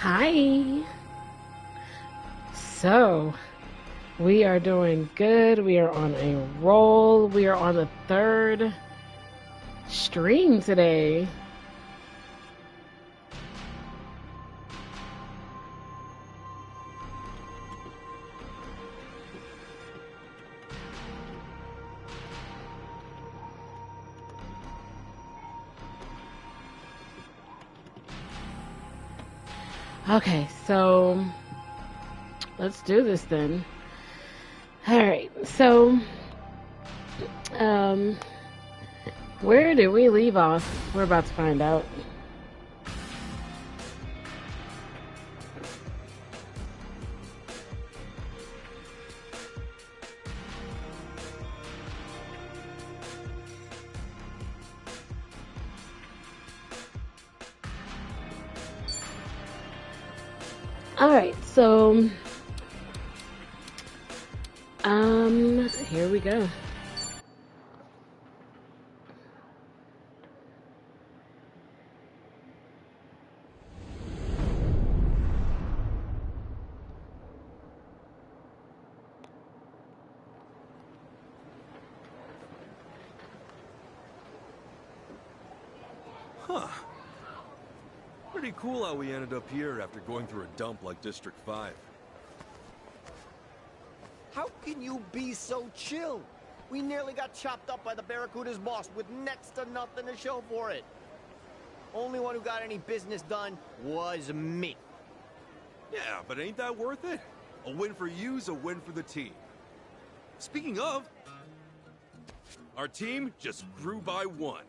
Hi. So, we are doing good. We are on a roll. We are on the third stream today. Okay, so let's do this then. All right, so where did we leave off? We're about to find out. All right, so here we go. Huh. Pretty cool how we ended up here after going through a dump like District 5. How can you be so chill? We nearly got chopped up by the Barracuda's boss with next to nothing to show for it. Only one who got any business done was me. Yeah, but ain't that worth it? A win for you's a win for the team. Speaking of, our team just grew by 1.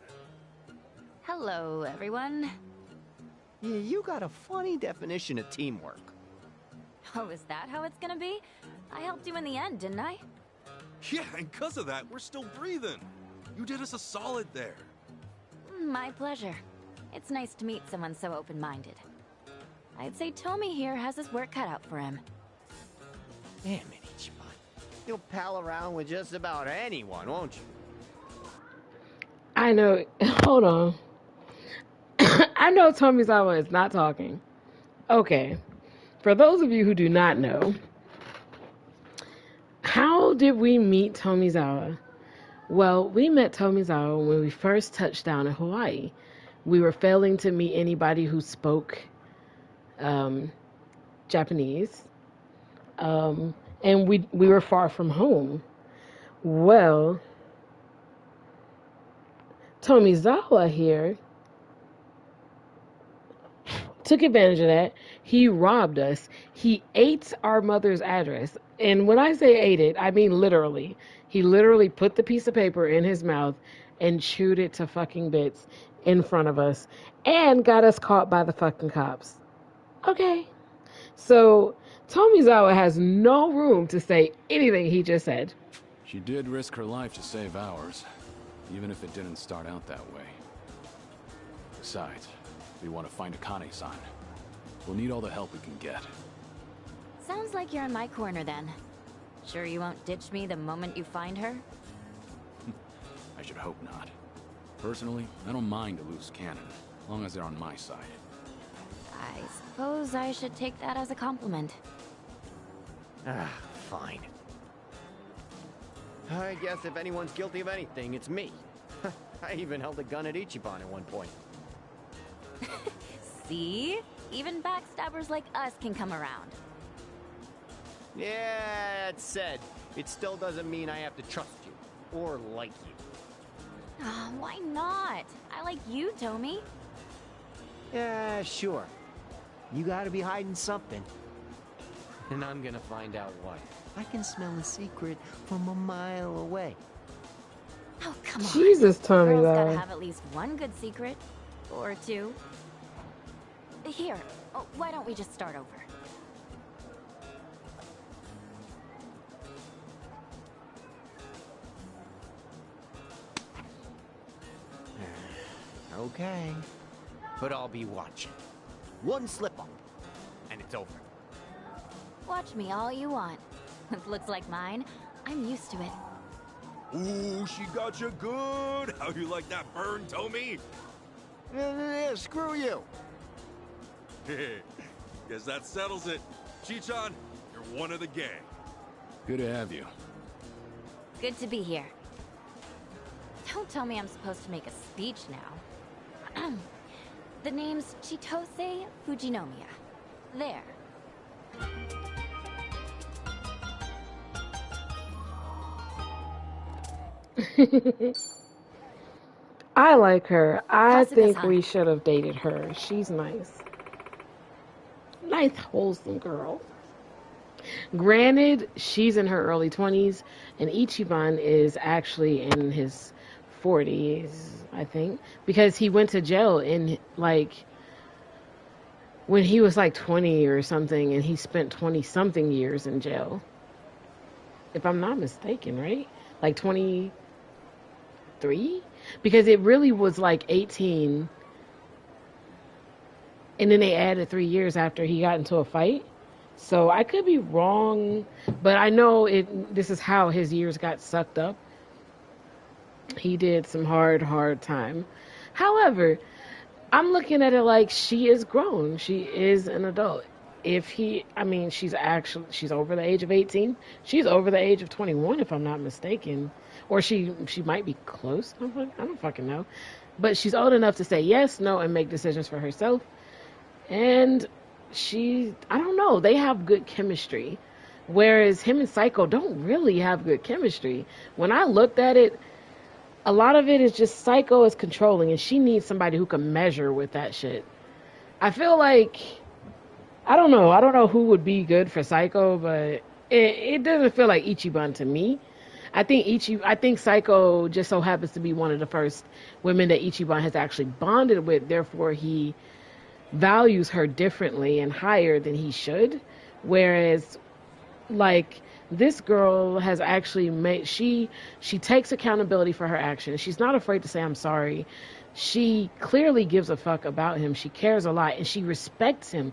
Hello, everyone. Yeah, you got a funny definition of teamwork. Oh, is that how it's gonna be? I helped you in the end, didn't I? Yeah, and because of that, we're still breathing. You did us a solid there. My pleasure. It's nice to meet someone so open-minded. I'd say Tommy here has his work cut out for him. Damn it, Ichiban. You'll pal around with just about anyone, won't you? I know. Hold on. I know Tomizawa is not talking. Okay. For those of you who do not know, how did we meet Tomizawa? Well, we met Tomizawa when we first touched down in Hawaii. We were failing to meet anybody who spoke Japanese. And we were far from home. Well, Tomizawa here took advantage of that. He robbed us. He ate our mother's address. And when I say ate it, I mean literally. He literally put the piece of paper in his mouth and chewed it to fucking bits in front of us and got us caught by the fucking cops. Okay. So Tomizawa has no room to say anything he just said. She did risk her life to save ours, even if it didn't start out that way. Besides, we want to find Akane-San. We'll need all the help we can get. Sounds like you're in my corner then. Sure you won't ditch me the moment you find her? I should hope not. Personally, I don't mind a loose cannon, as long as they're on my side. I suppose I should take that as a compliment. Fine. I guess if anyone's guilty of anything, it's me. I even held a gun at Ichiban at one point. See? Even backstabbers like us can come around. Yeah, that said, it still doesn't mean I have to trust you, or like you. Why not? I like you, Tommy. Yeah, sure. You gotta be hiding something. And I'm gonna find out what. I can smell a secret from a mile away. Oh, come on. Jesus, Tommy, Girls though. gotta have at least one good secret. Or two. Here, why don't we just start over? Okay. But I'll be watching. One slip up, and it's over. Watch me all you want. With looks like mine, I'm used to it. Ooh, she got you good. How you like that burn, Tommy? Yeah, screw you. Guess that settles it. Chichan, you're one of the gang. Good to have you. Good to be here. Don't tell me I'm supposed to make a speech now. The name's Chitose Fujinomiya. There. I like her. I think Kasuga-san. we should have dated her. She's nice. Nice, wholesome girl. Granted, she's in her early 20s, and Ichiban is actually in his 40s, I think, because he went to jail in, like, when he was like 20 or something, and he spent 20-something years in jail. If I'm not mistaken, right? Like 23? Because it really was like 18, and then they added 3 years after he got into a fight. So I could be wrong, but I know this is how his years got sucked up. He did some hard time. However, I'm looking at it like she is grown. She is an adult. She's over the age of 18. She's over the age of 21, if I'm not mistaken. Or she might be close. I don't fucking know. But she's old enough to say yes, no, and make decisions for herself. And I don't know, they have good chemistry. Whereas him and Psycho don't really have good chemistry. When I looked at it, a lot of it is just Psycho is controlling, and she needs somebody who can measure with that shit. I feel like, I don't know who would be good for Psycho, but it doesn't feel like Ichiban to me. I think Psycho just so happens to be one of the first women that Ichiban has actually bonded with, therefore he values her differently and higher than he should. Whereas, like, this girl has actually she takes accountability for her actions. She's not afraid to say I'm sorry. She clearly gives a fuck about him. She cares a lot, and she respects him,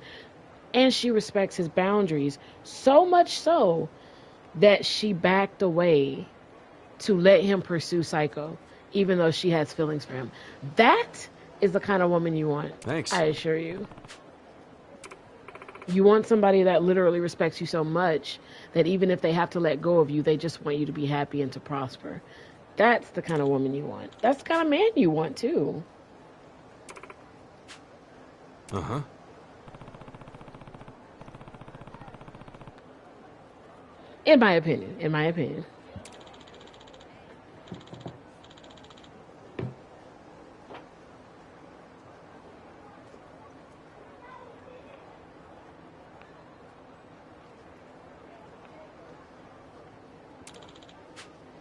and she respects his boundaries, so much so that she backed away to let him pursue Psycho, even though she has feelings for him. That is the kind of woman you want. Thanks. I assure you. You want somebody that literally respects you so much that even if they have to let go of you, they just want you to be happy and to prosper. That's the kind of woman you want. That's the kind of man you want, too. Uh-huh. In my opinion.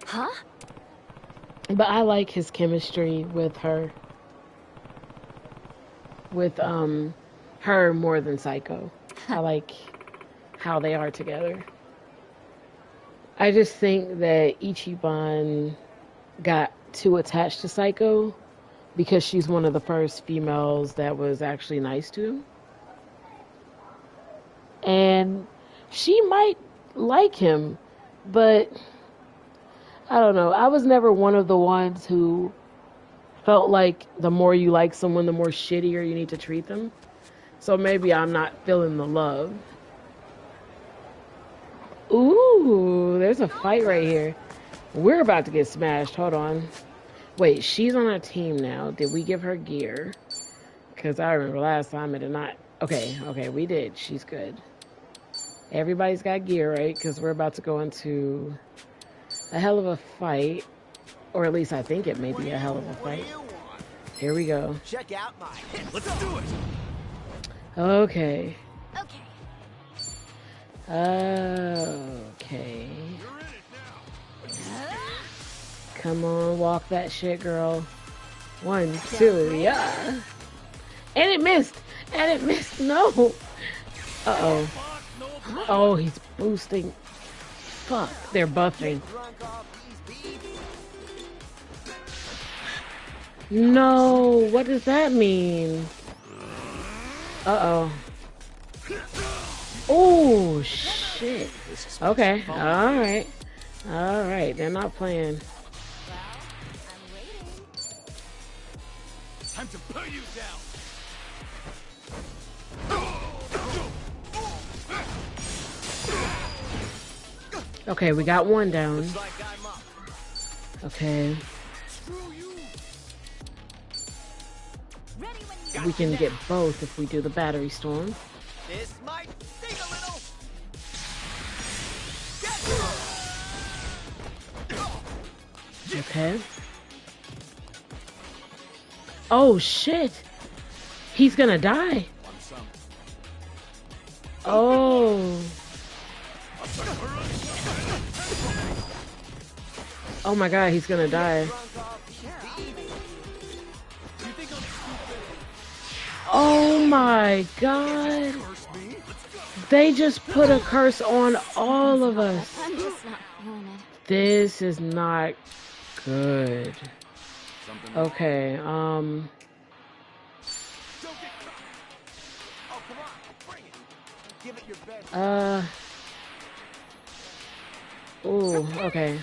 Huh? But I like his chemistry with her. With her more than Psycho. I like how they are together. I just think that Ichiban got too attached to Psycho because she's one of the first females that was actually nice to him. And she might like him, but I don't know. I was never one of the ones who felt like the more you like someone, the more shittier you need to treat them. So maybe I'm not feeling the love. Ooh, there's a fight right here. We're about to get smashed. Hold on. Wait, she's on our team now. Did we give her gear? Because I remember last time it did not. Okay, we did. She's good. Everybody's got gear, right? Because we're about to go into a hell of a fight. Or at least I think it may be a hell of a fight. Here we go. Check out my hits. Let's do it. Okay. Okay. Okay. Come on, walk that shit, girl. 1, 2, yeah. And it missed. No. Uh-oh. Oh, he's boosting. Fuck, they're buffing. No, what does that mean? Uh-oh. Oh, shit. Okay, alright. Alright, they're not playing. Time to put you down. Okay, we got one down. Looks like I'm up. Okay, Screw you. Ready when you we can get both if we do the battery storm. This might sting a little. Okay. Oh shit! He's gonna die. Oh. Oh my god, he's gonna die. Oh my god. They just put a curse on all of us. I'm just not feeling it. This is not good. Okay, Don't get caught. Oh, come on. Bring it. Give it your best. Ooh, okay.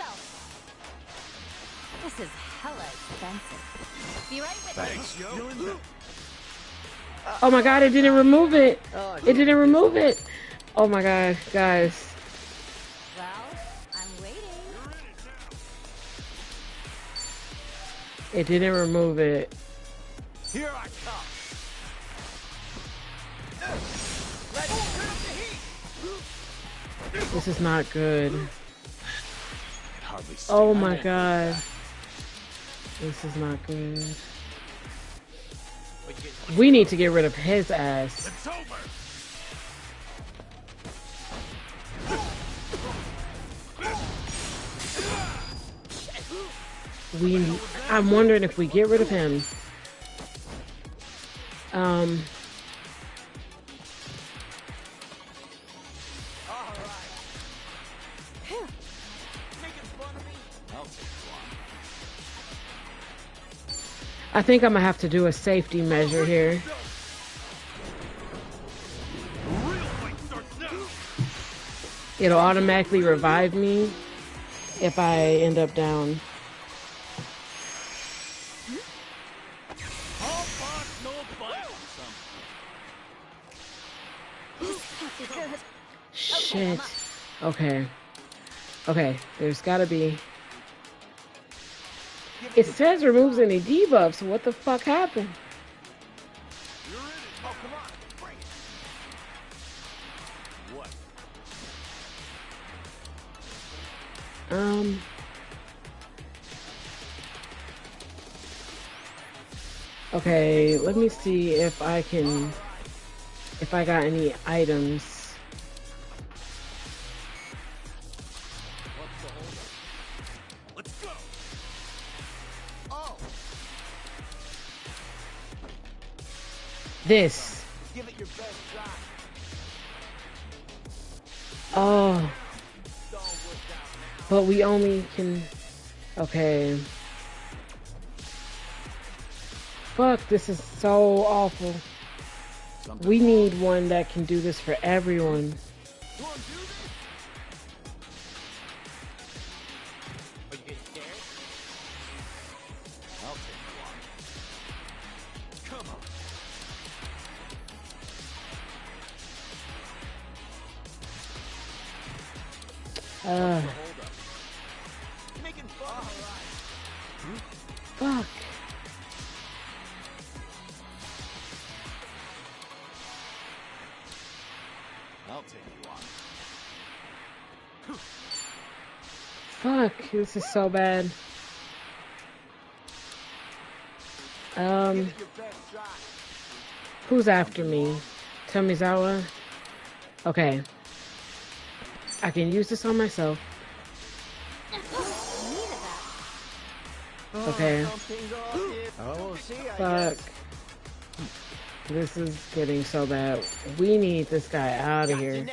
This is hella expensive. Be right with Thanks. yo. Oh my god, it didn't remove it. Oh, It didn't remove it. Oh my god, guys. Well, I'm waiting. It didn't remove it. Here I come. Let's turn up the heat. This is not good. Hardly Oh stand my it. god. This is not good. We need to get rid of his ass. It's over. I'm wondering if we get rid of him. I think I'm gonna have to do a safety measure here. It'll automatically revive me if I end up down. Shit. Okay. Okay, there's gotta be... It says removes any debuffs. What the fuck happened? Oh, come on. Bring it. What? Okay, let me see if I can... If I got any items. Let's go. Oh, This. give it your best shot. Oh, Don't work out now. but we only can... Okay. Fuck, this is so awful. We need one that can do this for everyone. You want to do this? Are you getting scared? I'll take one. Come on. Uh, Hold up. You're making fun. fuck. I'll take you on. Fuck, this is so bad. Give it your best shot. Who's after me? Tomizawa? Okay. I can use this on myself. Okay. Something's off here. Oh, see, I Fuck. guess. This is getting so bad. We need this guy out of Got you here. now.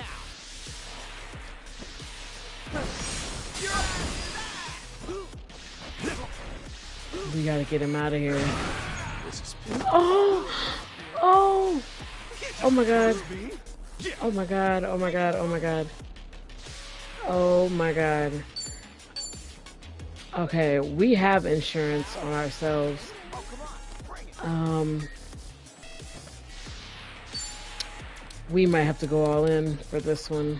We gotta get him out of here. This is Oh! Oh! Oh my god. Oh my god. Oh my god. Oh my god. Oh my god. Okay, we have insurance on ourselves. We might have to go all in for this one.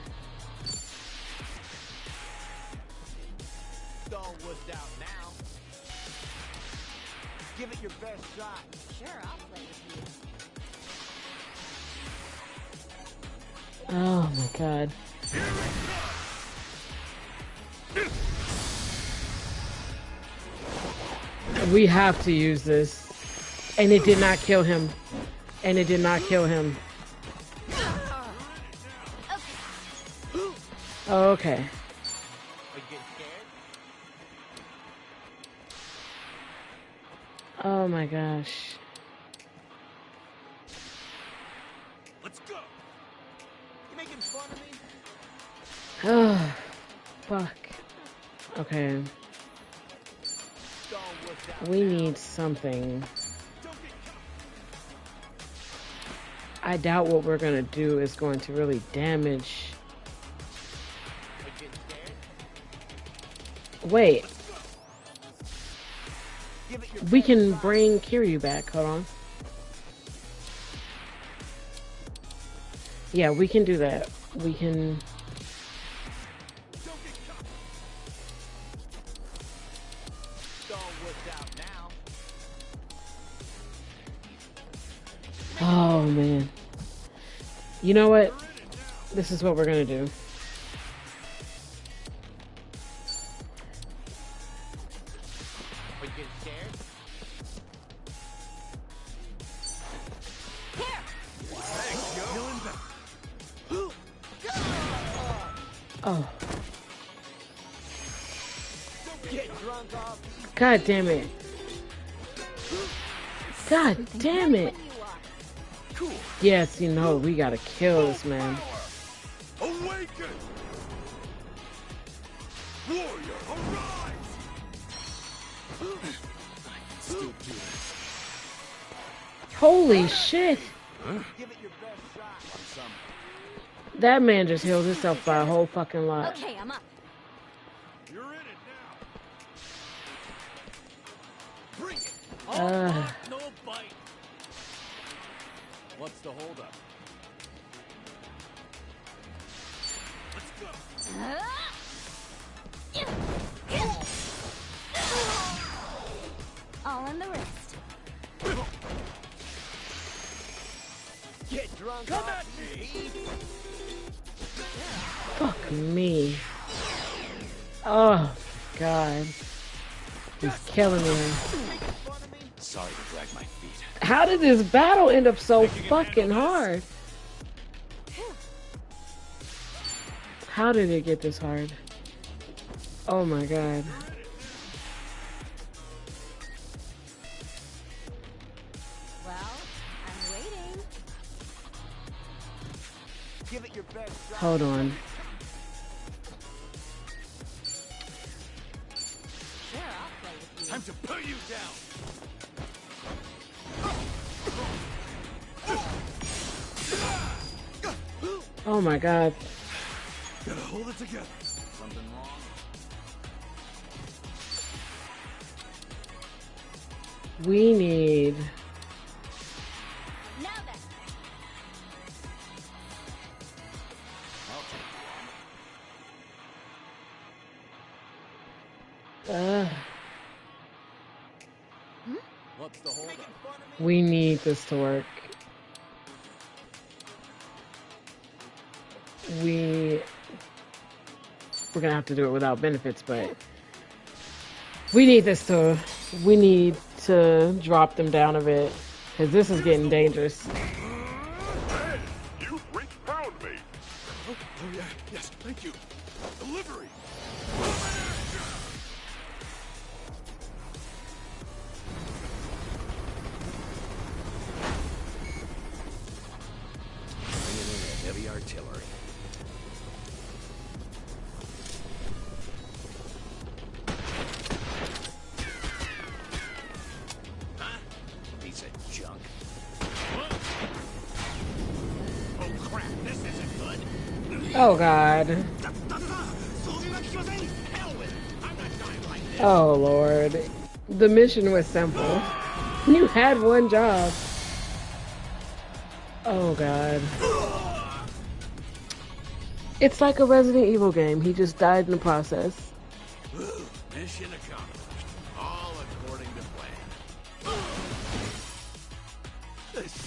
Give it your best shot. Sure, I'll play with you. Oh my god. We have to use this. And it did not kill him. And it did not kill him. Okay. Are you getting scared? Oh my gosh. Let's go. You making fun of me? Oh, fuck. Okay. Don't work out. We need something. I doubt what we're gonna do is going to really damage. Are you getting scared? Wait, Give it your we best can shot. bring Kiryu back. Hold on. Yeah, we can do that. We can. Don't work out now. Oh man. You know what? This is what we're gonna do. Are you getting scared? Oh, Get drunk off. god damn it. God damn it. Cool. Yes, you know, we gotta kill this man. Awaken! Warrior, arise! Still do this. Holy shit. Give it your best shot. That man just healed himself by a whole fucking lot. Okay, I'm up. You're in it now. Bring it. No bite. What's the holdup? Let's go. All in the wrist. Get drunk off. Fuck me. Oh, God. He's killing me. Sorry to drag my feet. How did this battle end up so fucking hard? How did it get this hard? Oh my god. Well, I'm waiting. Give it your best shot. Hold on. Sure, I'll play with you. Time to put you down. Oh my god. Gotta hold it together. Something wrong? We need... Now then. I'll take What's the holdup? we need this to work. We're gonna have to do it without benefits, but we need to drop them down a bit, because this is getting dangerous. Hey, you freak found me. Oh yeah, yes, thank you. Delivery. Bringing in the heavy artillery. Piece of junk. Oh crap, this isn't good. Oh god. Hell with it. I'm not dying like this. Oh lord. The mission was simple. You had one job. Oh god. It's like a Resident Evil game. He just died in the process. Mission accomplished. All according to plan.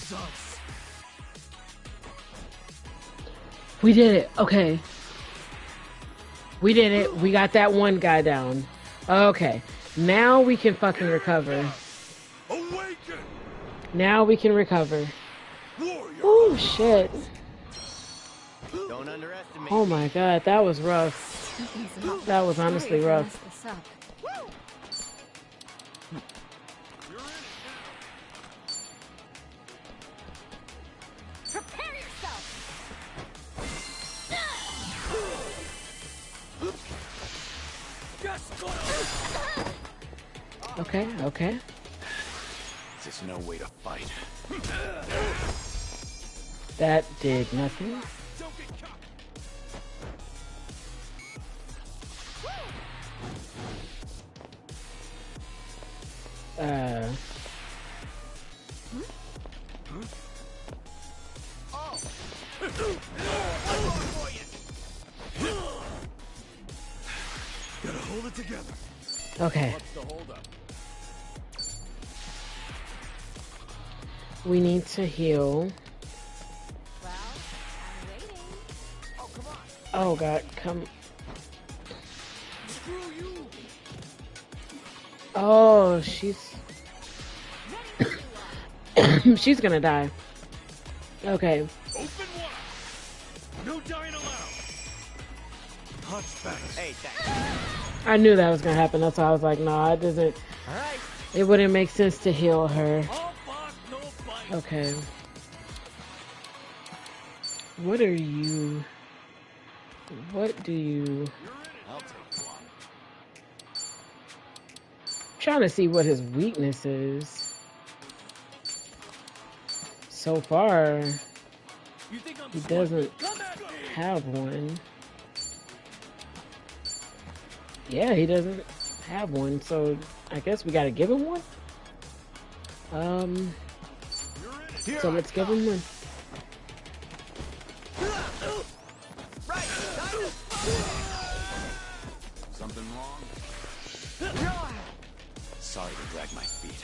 sucks. We did it. Okay. We did it. We got that one guy down. Okay. Now we can fucking recover. Awaken! Now we can recover. Warrior! Oh, shit. Don't underestimate Oh me. my god, that was rough. That was honestly Sorry if I rough. messed this up. You're in it Prepare yourself! Okay, okay. There's no way to fight. That did nothing. now. Don't get caught. Gotta hold it together. Okay. What's the holdup? We need to heal. Well, I'm waiting. Oh, come on. Oh god, come. Screw you. Oh, she's... she's gonna die. Okay. Open wide. No dying allowed. Punch back. Hey, thanks. I knew that was gonna happen. That's why I was like, nah, it doesn't... All right. It wouldn't make sense to heal her. All bark, no bite. Okay. What are you... What do you... You're in it. I'll take one. Trying to see what his weakness is. So far, You think I'm he doesn't Come at me. have one. Yeah, he doesn't have one, so I guess we gotta give him one? You're in it. So let's give him one. Right. Something wrong? Sorry to drag my feet.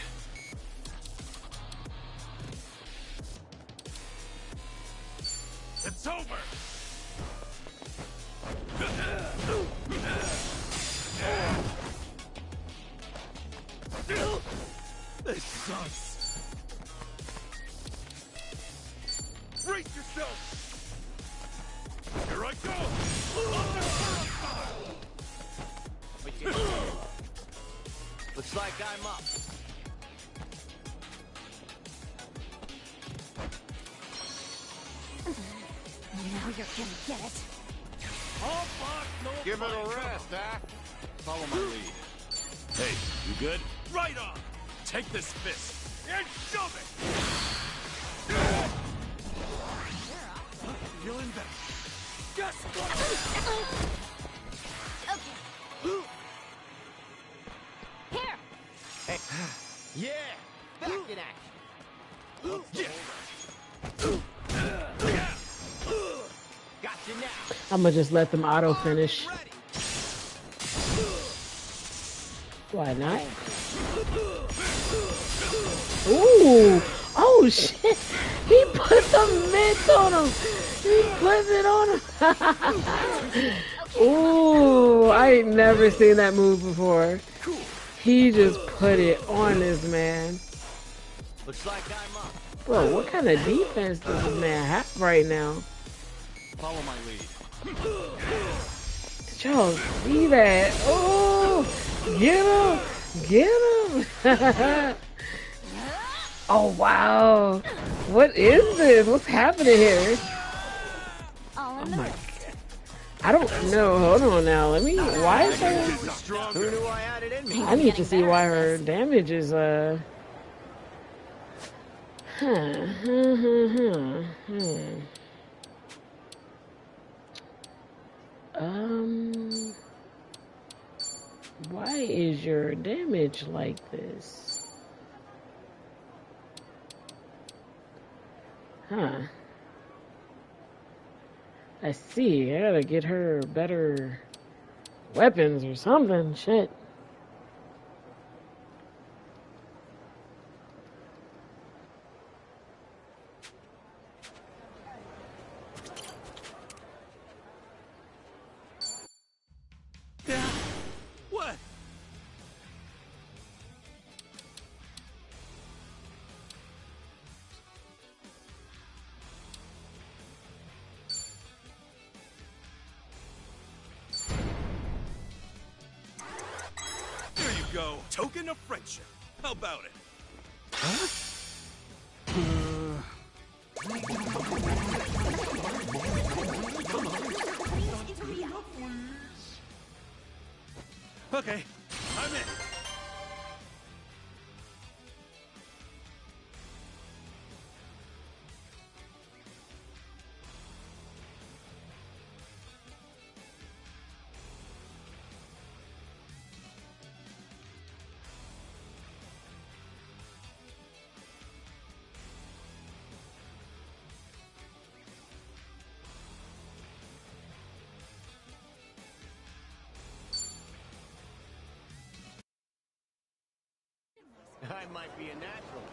It's over. This sucks. Brace yourself. Here I go. Looks like I'm up. Now you're gonna get it. All bark, no Give it bite. a rest, huh? Follow my lead. Hey, you good? Right on. Take this fist and shove it. Feeling better. Just Here! Hey. Yeah. Back in action. Got you now. I'm gonna just let them auto finish. Ready. Why not? Ooh! Oh shit! He put the mitts on him! He puts it on him! Ooh! I ain't never seen that move before. He just put it on this man. Looks like I'm up. Bro, what kind of defense does this man have right now? Follow my lead. Did y'all see that? Oh! Get him! Get him! Oh wow! What is this? What's happening here? All in Oh the my mix. god! I don't know. Hold on now. Let me. Why is her? Who stronger. knew I had it in me? I need to see why her damage is Why is your damage like this? Huh. I see. I gotta get her better weapons or something. Shit. So, token of friendship. How about it? Okay, I'm in. I might be a natural.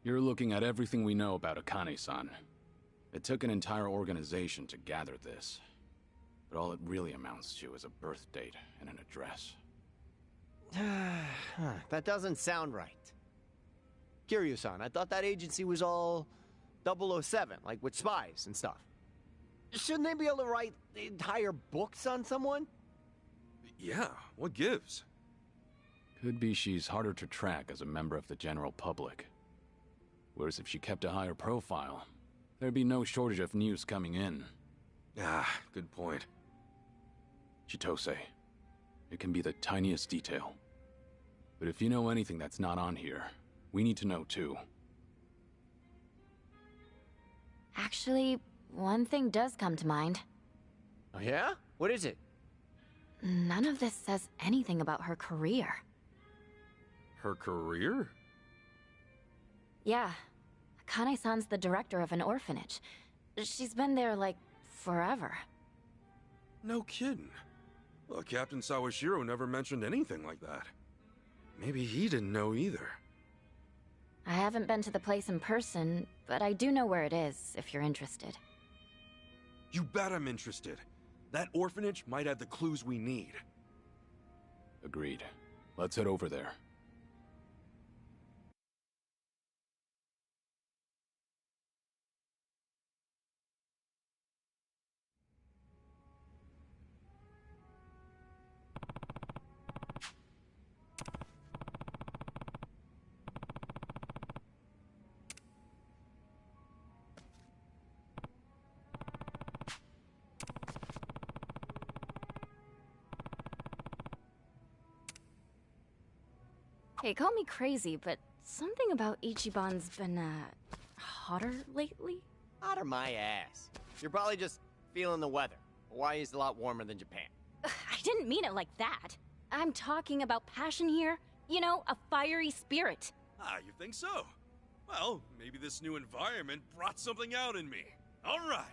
You're looking at everything we know about Akane-San. It took an entire organization to gather this. But all it really amounts to is a birth date and an address. That doesn't sound right. Kiryu-san, I thought that agency was all 007, like with spies and stuff. Shouldn't they be able to write entire books on someone? Yeah, what gives? Could be she's harder to track as a member of the general public. Whereas if she kept a higher profile, there'd be no shortage of news coming in. Ah, good point. Chitose, it can be the tiniest detail. But if you know anything that's not on here, we need to know too. Actually, one thing does come to mind. Oh yeah? What is it? None of this says anything about her career. Her career? Yeah. Akane-san's the director of an orphanage. She's been there, like, forever. No kidding. Well, Captain Sawashiro never mentioned anything like that. Maybe he didn't know either. I haven't been to the place in person, but I do know where it is, if you're interested. You bet I'm interested. That orphanage might have the clues we need. Agreed. Let's head over there. Hey, call me crazy, but something about Ichiban's been, hotter lately? Out of my ass. You're probably just feeling the weather. Hawaii's a lot warmer than Japan. I didn't mean it like that. I'm talking about passion here. You know, a fiery spirit. Ah, you think so? Well, maybe this new environment brought something out in me. All right.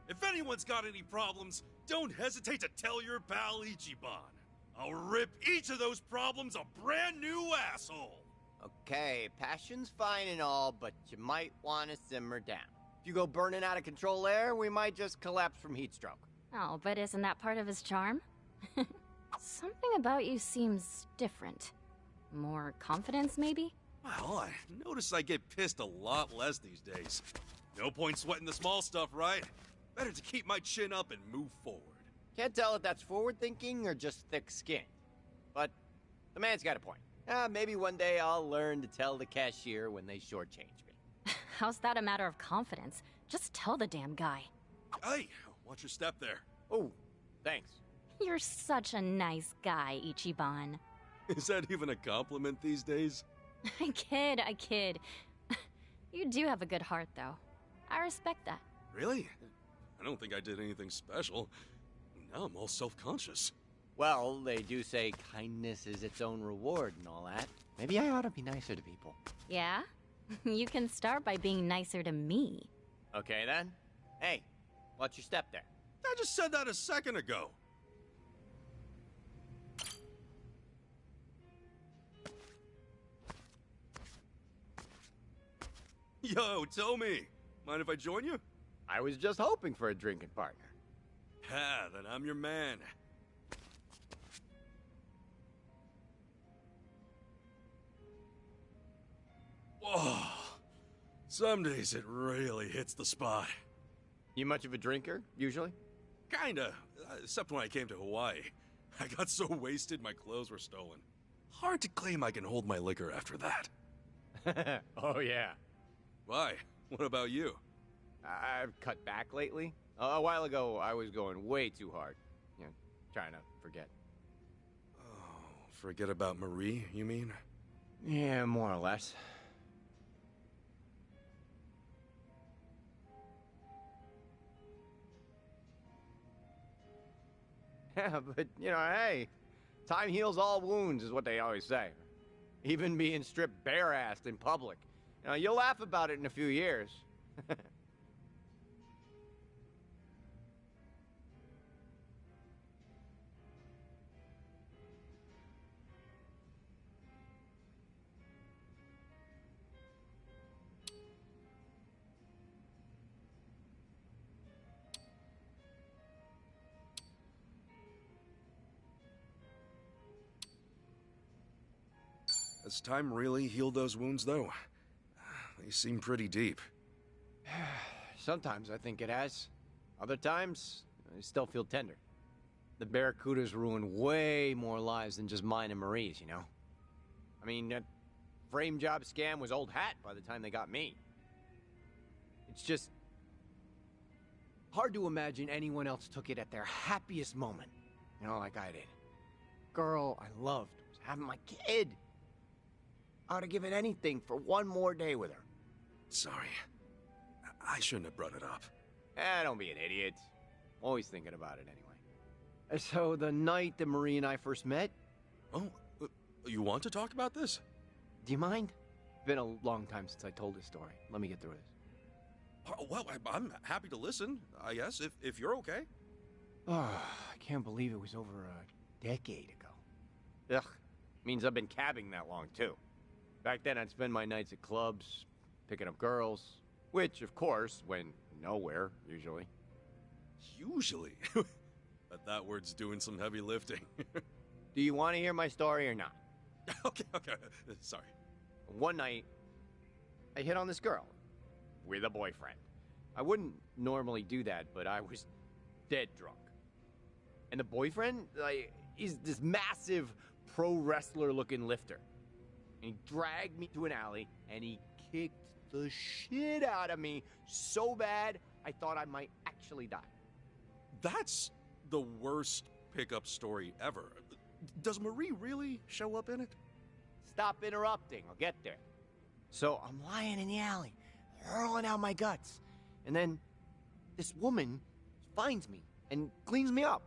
If anyone's got any problems, don't hesitate to tell your pal Ichiban. I'll rip each of those problems a brand new asshole. Okay, passion's fine and all, but you might want to simmer down. If you go burning out of control there, we might just collapse from heat stroke. Oh, but isn't that part of his charm? Something about you seems different. More confidence, maybe? Well, I notice I get pissed a lot less these days. No point sweating the small stuff, right? Better to keep my chin up and move forward. Can't tell if that's forward thinking or just thick skin. But the man's got a point. Maybe one day I'll learn to tell the cashier when they shortchange me. How's that a matter of confidence? Just tell the damn guy. Hey, watch your step there. Oh, thanks. You're such a nice guy, Ichiban. Is that even a compliment these days? I kid. You do have a good heart, though. I respect that. Really? I don't think I did anything special. Now I'm all self-conscious. Well, they do say kindness is its own reward and all that. Maybe I ought to be nicer to people. Yeah? You can start by being nicer to me. Okay then. Hey, watch your step there. I just said that a second ago. Yo, Tommy. Mind if I join you? I was just hoping for a drinking partner. Ha, then I'm your man. Whoa. Some days it really hits the spot. You much of a drinker, usually? Kinda, except when I came to Hawaii. I got so wasted my clothes were stolen. Hard to claim I can hold my liquor after that. Oh, yeah. Why? What about you? I've cut back lately. A while ago, I was going way too hard. You know, trying to forget. Oh, forget about Marie, you mean? Yeah, more or less. Yeah, but, you know, hey, time heals all wounds is what they always say. Even being stripped bare-assed in public. You know, you'll laugh about it in a few years. Has time really healed those wounds, though? They seem pretty deep. Sometimes I think it has. Other times, I still feel tender. The Barracudas ruined way more lives than just mine and Marie's, you know? I mean, that frame job scam was old hat by the time they got me. It's just hard to imagine anyone else took it at their happiest moment. You know, like I did. Girl I loved was having my kid. I would have given anything for one more day with her. Sorry. I shouldn't have brought it up. Don't be an idiot. Always thinking about it anyway. So, the night that Marie and I first met... Oh, you want to talk about this? Do you mind? It's been a long time since I told this story. Let me get through this. Well, I'm happy to listen, I guess, if you're okay. Oh, I can't believe it was over a decade ago. Ugh, means I've been cabbing that long, too. Back then, I'd spend my nights at clubs, picking up girls, which, of course, went nowhere, usually. Usually? But that word's doing some heavy lifting. Do you want to hear my story or not? Okay. Sorry. One night, I hit on this girl with a boyfriend. I wouldn't normally do that, but I was dead drunk. And the boyfriend, is this massive pro wrestler-looking lifter. And he dragged me to an alley, and he kicked the shit out of me so bad, I thought I might actually die. That's the worst pickup story ever. Does Marie really show up in it? Stop interrupting, I'll get there. So I'm lying in the alley, hurling out my guts. And then this woman finds me and cleans me up.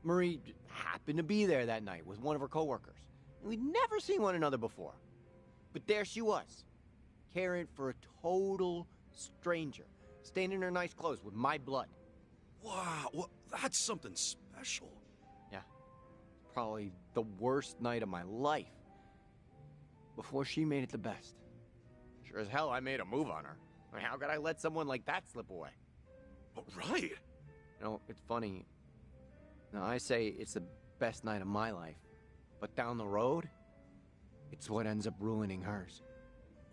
Marie happened to be there that night with one of her coworkers. We'd never seen one another before. But there she was, caring for a total stranger, staying in her nice clothes with my blood. Wow, well, that's something special. Yeah, probably the worst night of my life. Before she made it the best. Sure as hell I made a move on her. I mean, how could I let someone like that slip away? Oh, right. You know, it's funny. Now, I say it's the best night of my life. But down the road, it's what ends up ruining hers.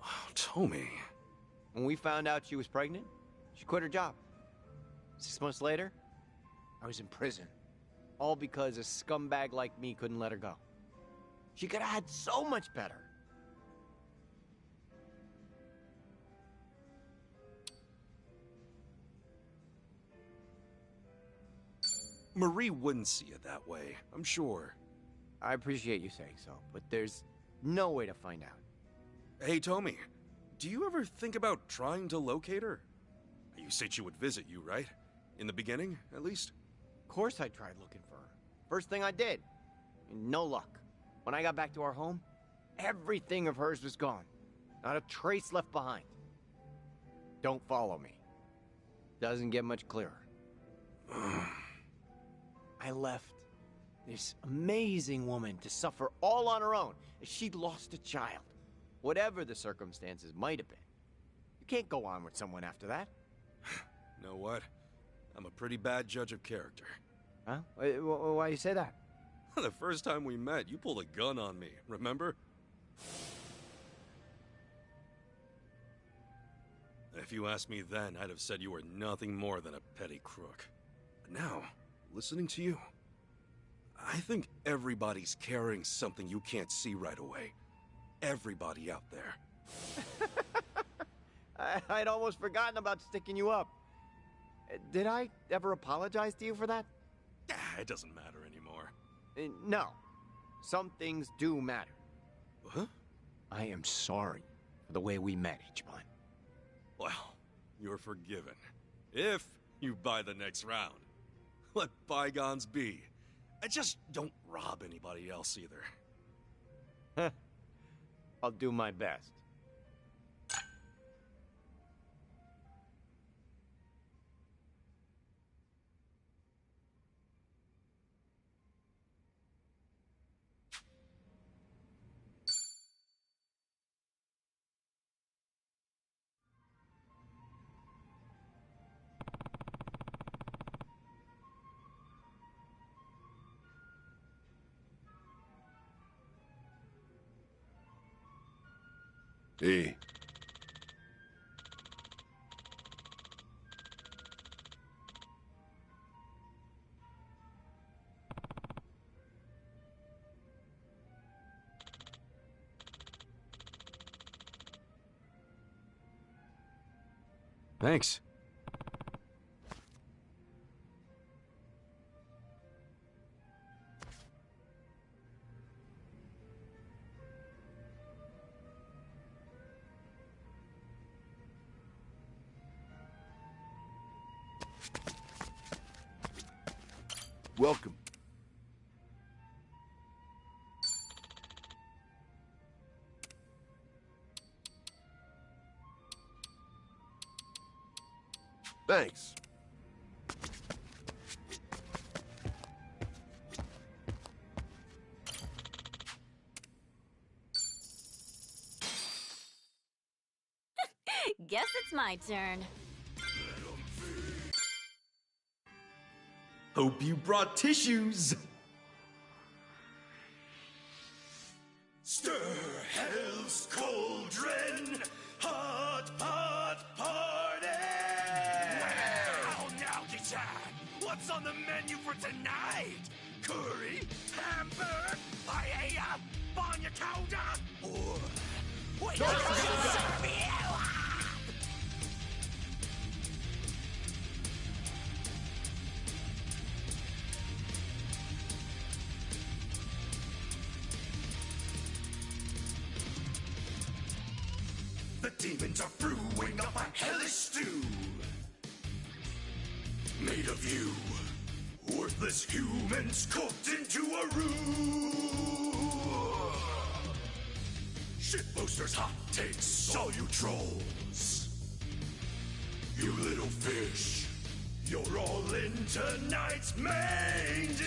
Oh, Tommy. When we found out she was pregnant, she quit her job. 6 months later, I was in prison. All because a scumbag like me couldn't let her go. She could have had so much better. Marie wouldn't see it that way, I'm sure. I appreciate you saying so, but there's no way to find out. Hey, Tommy, do you ever think about trying to locate her? You said she would visit you, right? In the beginning, at least? Of course I tried looking for her. First thing I did. No luck. When I got back to our home, everything of hers was gone. Not a trace left behind. Don't follow me. Doesn't get much clearer. I left this amazing woman to suffer all on her own as she'd lost a child. Whatever the circumstances might have been. You can't go on with someone after that. Know what? I'm a pretty bad judge of character. Huh? Why you say that? The first time we met, you pulled a gun on me, remember? If you asked me then, I'd have said you were nothing more than a petty crook. But now, listening to you, I think everybody's carrying something you can't see right away. Everybody out there. I'd almost forgotten about sticking you up. Did I ever apologize to you for that? It doesn't matter anymore. No. Some things do matter. Huh? I am sorry for the way we met, Ichiban. Well, you're forgiven. If you buy the next round. Let bygones be. And just don't rob anybody else either. I'll do my best. Hey. Thanks. Welcome. Thanks. Guess it's my turn. Hope you brought tissues. Stir hell's cauldron. Hot, hot party. Wow, now get on. What's on the menu for tonight? Curry, hamburger, paella, banya chowder, or... Wait, serve you up! The demons are brewing up a hellish stew. Made of you, worthless humans cooked into a roux. Shitposters, hot takes, all you trolls. You little fish, you're all in tonight's main dish.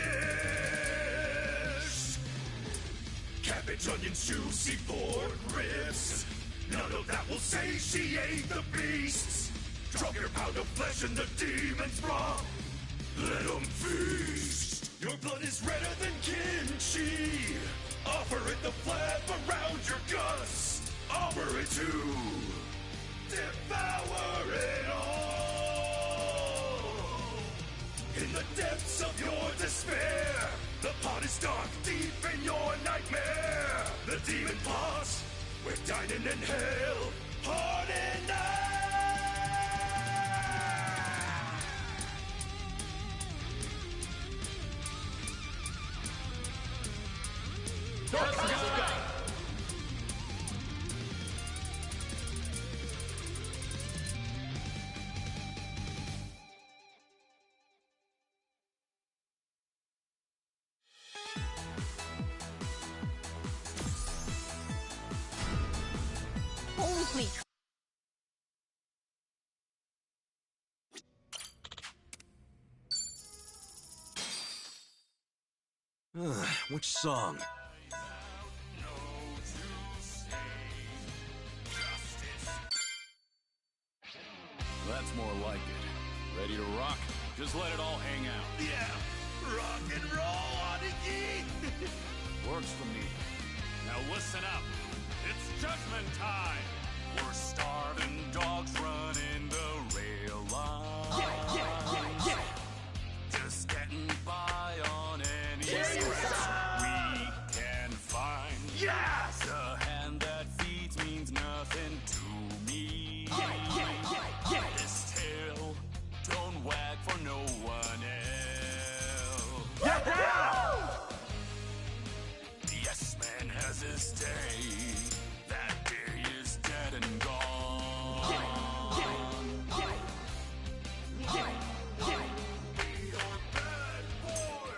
Cabbage, onion stew, sea pork ribs. None of that will satiate the beasts. Drop your pound of flesh in the demon's broth. Let them feast. Your blood is redder than kimchi. Offer it the flap around your guts. Offer it to devour it all. In the depths of your despair, the pot is dark, deep in your nightmare. The demon pot. We're dining in hell, hard enough! Holy Which song? That's more like it. Ready to rock? Just let it all hang out. Yeah! Rock and roll, Aniki! Works for me. Now listen up. It's judgment time. We're starving dogs running the rail line. Yeah. Just getting by on any scratch we can find. Yes! The hand that feeds means nothing to me. This tail don't wag for no one else. The yes man has his day. That day is dead and gone.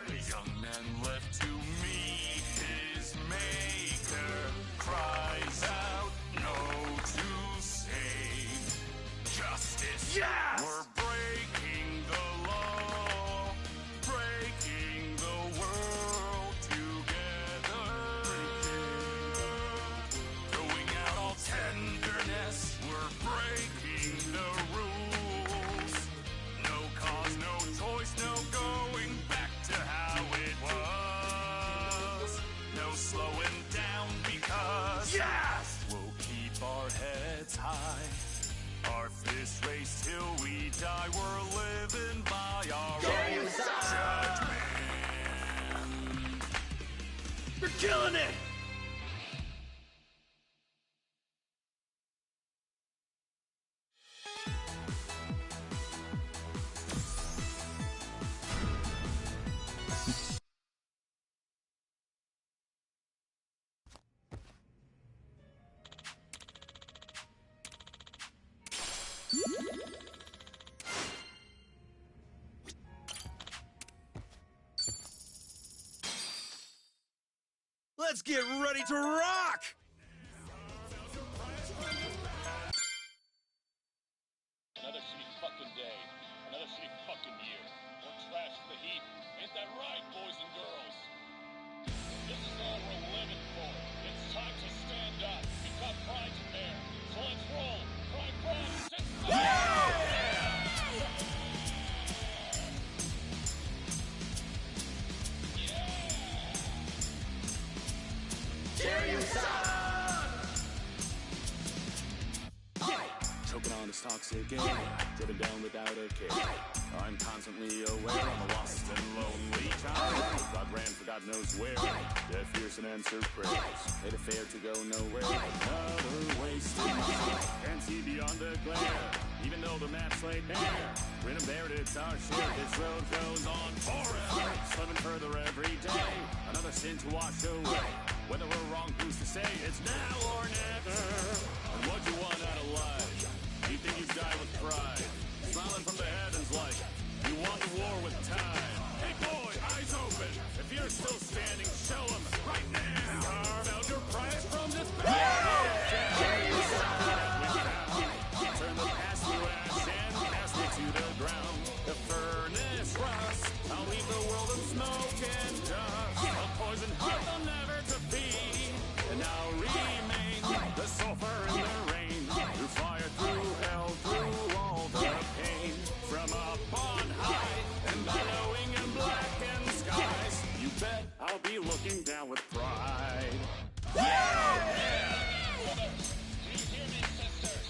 The young man left to meet his maker cries out no to say justice. Yes! We're breaking the law, breaking the world together. Throwing out all tenderness, we're breaking the rules. No cause, no choice, no going back to how it was. No slowing down because Yes! we'll keep our heads high. Our fist raised till we die. We're living by our own judgment. You're killing it! Let's get ready to rock! Another shitty fucking day. Another shitty fucking year. More trash to the heap. Ain't that right, boys and girls? This is all we're living for. It's time to stand up. We've got pride to bear. So let's roll. Pride, sit Choking on this toxic air, driven down without a care. I'm constantly aware I'm a lost and lonely child. God ran for God knows where, deaf ears and answered prayers. Made it fair to go nowhere, another wasted night. Can't see beyond the glare, even though the map's laid bare. Grin and bear it, it's our share, this road goes on forever. Slipping further every day, another sin to wash away. Whether we're wrong, who's to say, it's now or never. And what you want out of life? You think you die with pride, smiling from the heavens like you want the war with time. Hey boy, eyes open. If you're still standing, show them right now. Carve out your pride from this battle. Turn the past to ash and cast it to the ground. The furnace rust. I'll leave the world in smoke and dust. A poison heart they'll never defeat. And I'll remain the sulfur in the rain. Through fire, through hell, through all the pain. From up on high and bellowing in blackened skies. You bet I'll be looking down with pride. Brothers, do you hear me, sisters?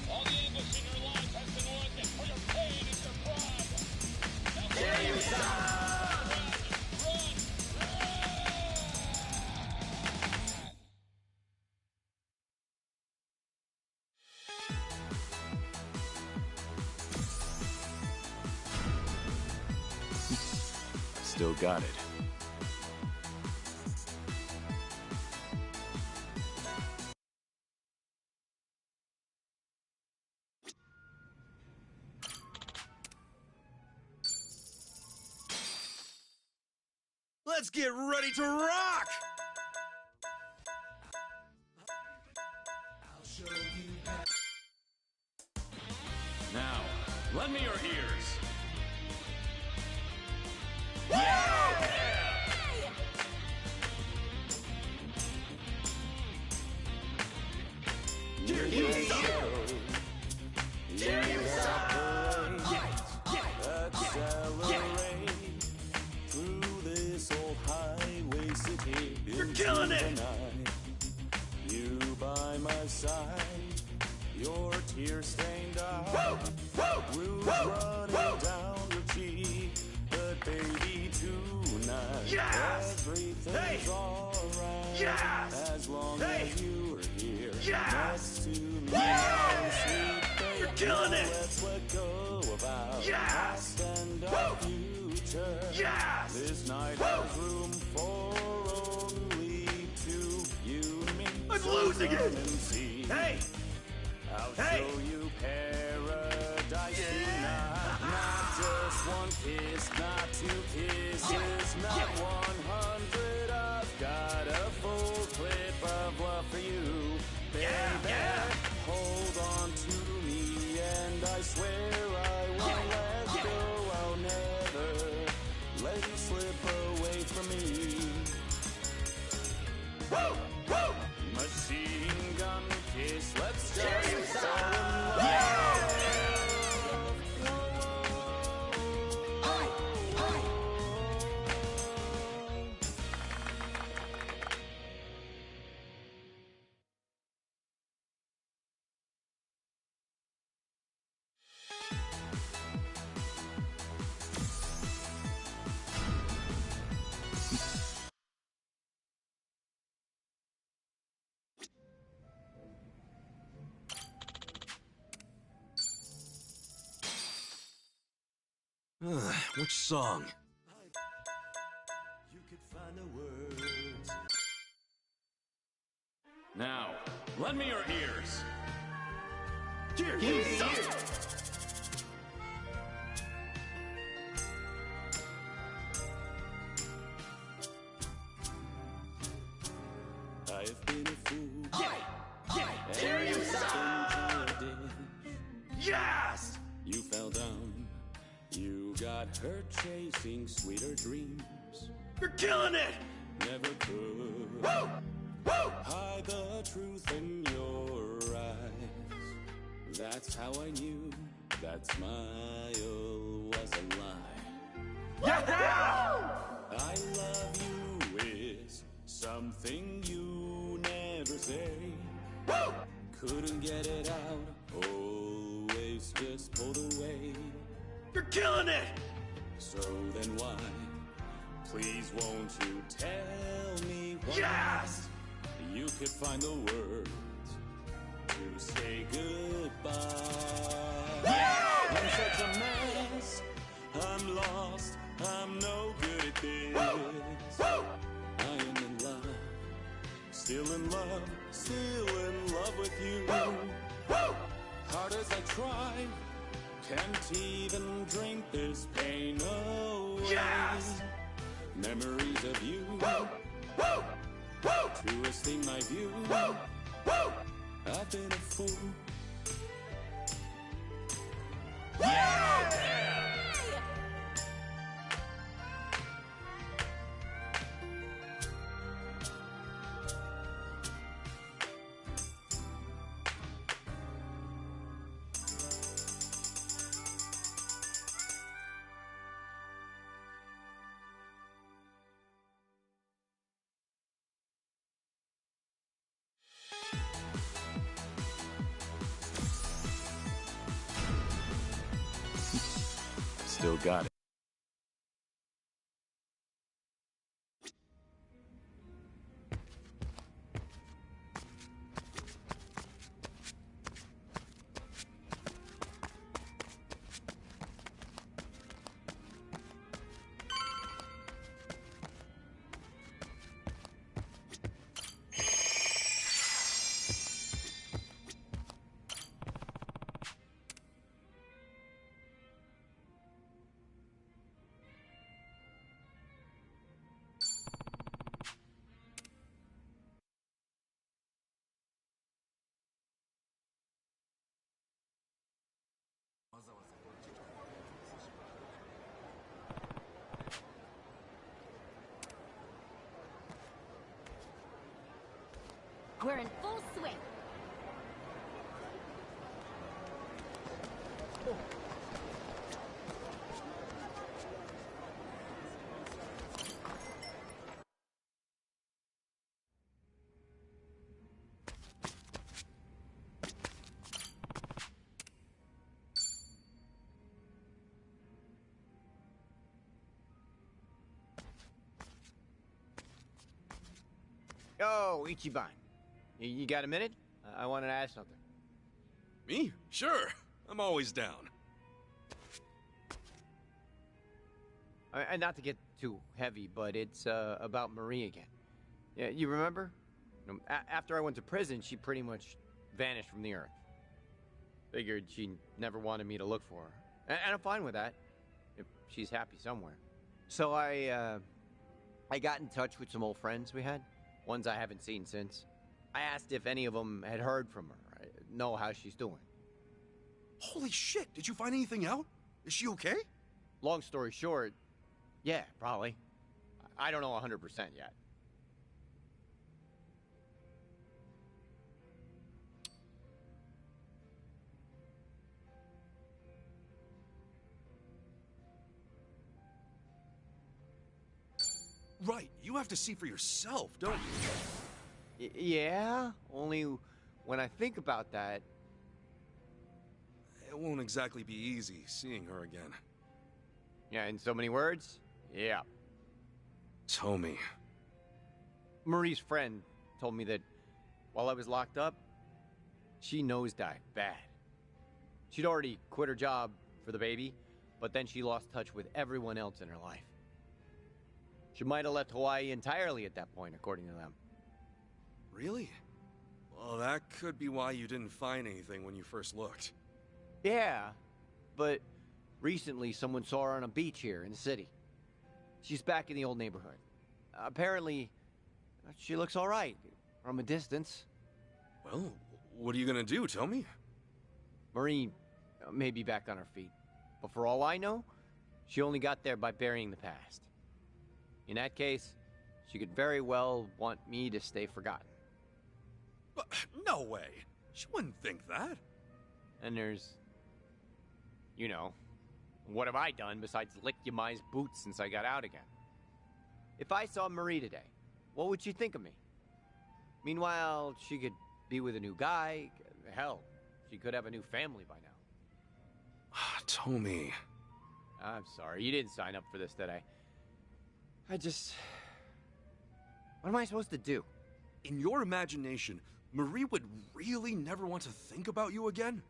All the anguish in your lives has been worth it, for your pain is your pride. Now, Still got it. Let's get ready to rock! Now, lend me your ears. killing it! You by my side, your tear-stained eyes, rouge running down your cheek. But baby, tonight, Yes! everything's alright. Yes! As long as you're here, Yes! next to me, Yes! sweet baby. You're killing it! Let's let go of our Yes! past and our future. Yes! This night has room for only two. You, me, I'm so losing come it! and see. Hey! I'll Hey! show you paradise tonight. Not just one kiss, not two kisses, not 100. I've got a full clip of love for you, baby. Hold on to me, and I swear I won't let go. I'll never let you slip away from me. Woo! Woo! Machine gun kiss, let's just Kiryu-san! fall in Which song? You could find the words. Now, lend me your ears. I've been a fool. Yes! You fell down. You got hurt chasing sweeter dreams. You're killing it! Never could Woo! Woo! hide the truth in your eyes. That's how I knew that smile was a lie. Yeah! I love you is something you never say. Woo! Couldn't get it out, always just pulled away. You're killing it! So then why, please won't you tell me why? Yes! You could find the words to say goodbye. I'm such a mess, I'm lost, I'm no good at this. I am in love, still in love, still in love with you. Hard as I try, can't even drink this pain away. Yes! Memories of you, twisting my view. I've been a fool. Still got it. We're in full swing. Yo, Ichiban. You got a minute? I wanted to ask something. Me? Sure. I'm always down. And not to get too heavy, but it's about Marie again. Yeah, you remember? After I went to prison, she pretty much vanished from the earth. Figured she never wanted me to look for her. And I'm fine with that, if she's happy somewhere. So I got in touch with some old friends we had, ones I haven't seen since. I asked if any of them had heard from her, know how she's doing. Holy shit, did you find anything out? Is she okay? Long story short, yeah, probably. I don't know 100% yet. Right, you have to see for yourself, don't you? Yeah, only when I think about that... It won't exactly be easy seeing her again. Yeah, in so many words? Yeah. Tommy. Marie's friend told me that while I was locked up, she nosedived bad. She'd already quit her job for the baby, but then she lost touch with everyone else in her life. She might have left Hawaii entirely at that point, according to them. Really? Well, that could be why you didn't find anything when you first looked. Yeah, but recently someone saw her on a beach here in the city. She's back in the old neighborhood. Apparently, she looks all right from a distance. Well, what are you gonna do, tell me? Marie may be back on her feet, but for all I know, she only got there by burying the past. In that case, she could very well want me to stay forgotten. But, no way. She wouldn't think that. And there's... you know, what have I done besides lick Yamai's boots since I got out again? If I saw Marie today, what would she think of me? Meanwhile, she could be with a new guy. Hell, she could have a new family by now. Tommy. I'm sorry, you didn't sign up for this, did I? What am I supposed to do? In your imagination, Marie would really never want to think about you again?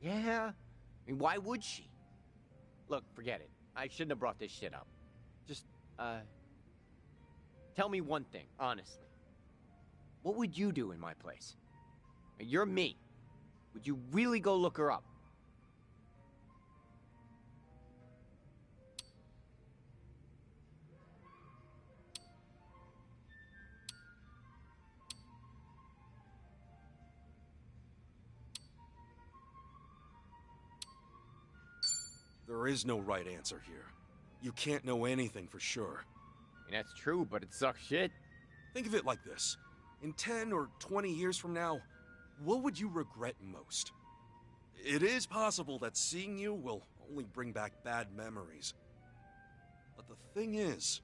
Yeah? I mean, why would she? Look, forget it. I shouldn't have brought this shit up. Just, tell me one thing, honestly. What would you do in my place? You're me. Would you really go look her up? There is no right answer here. You can't know anything for sure. I mean, that's true, but it sucks shit. Think of it like this. In 10 or 20 years from now, what would you regret most? It is possible that seeing you will only bring back bad memories. But the thing is...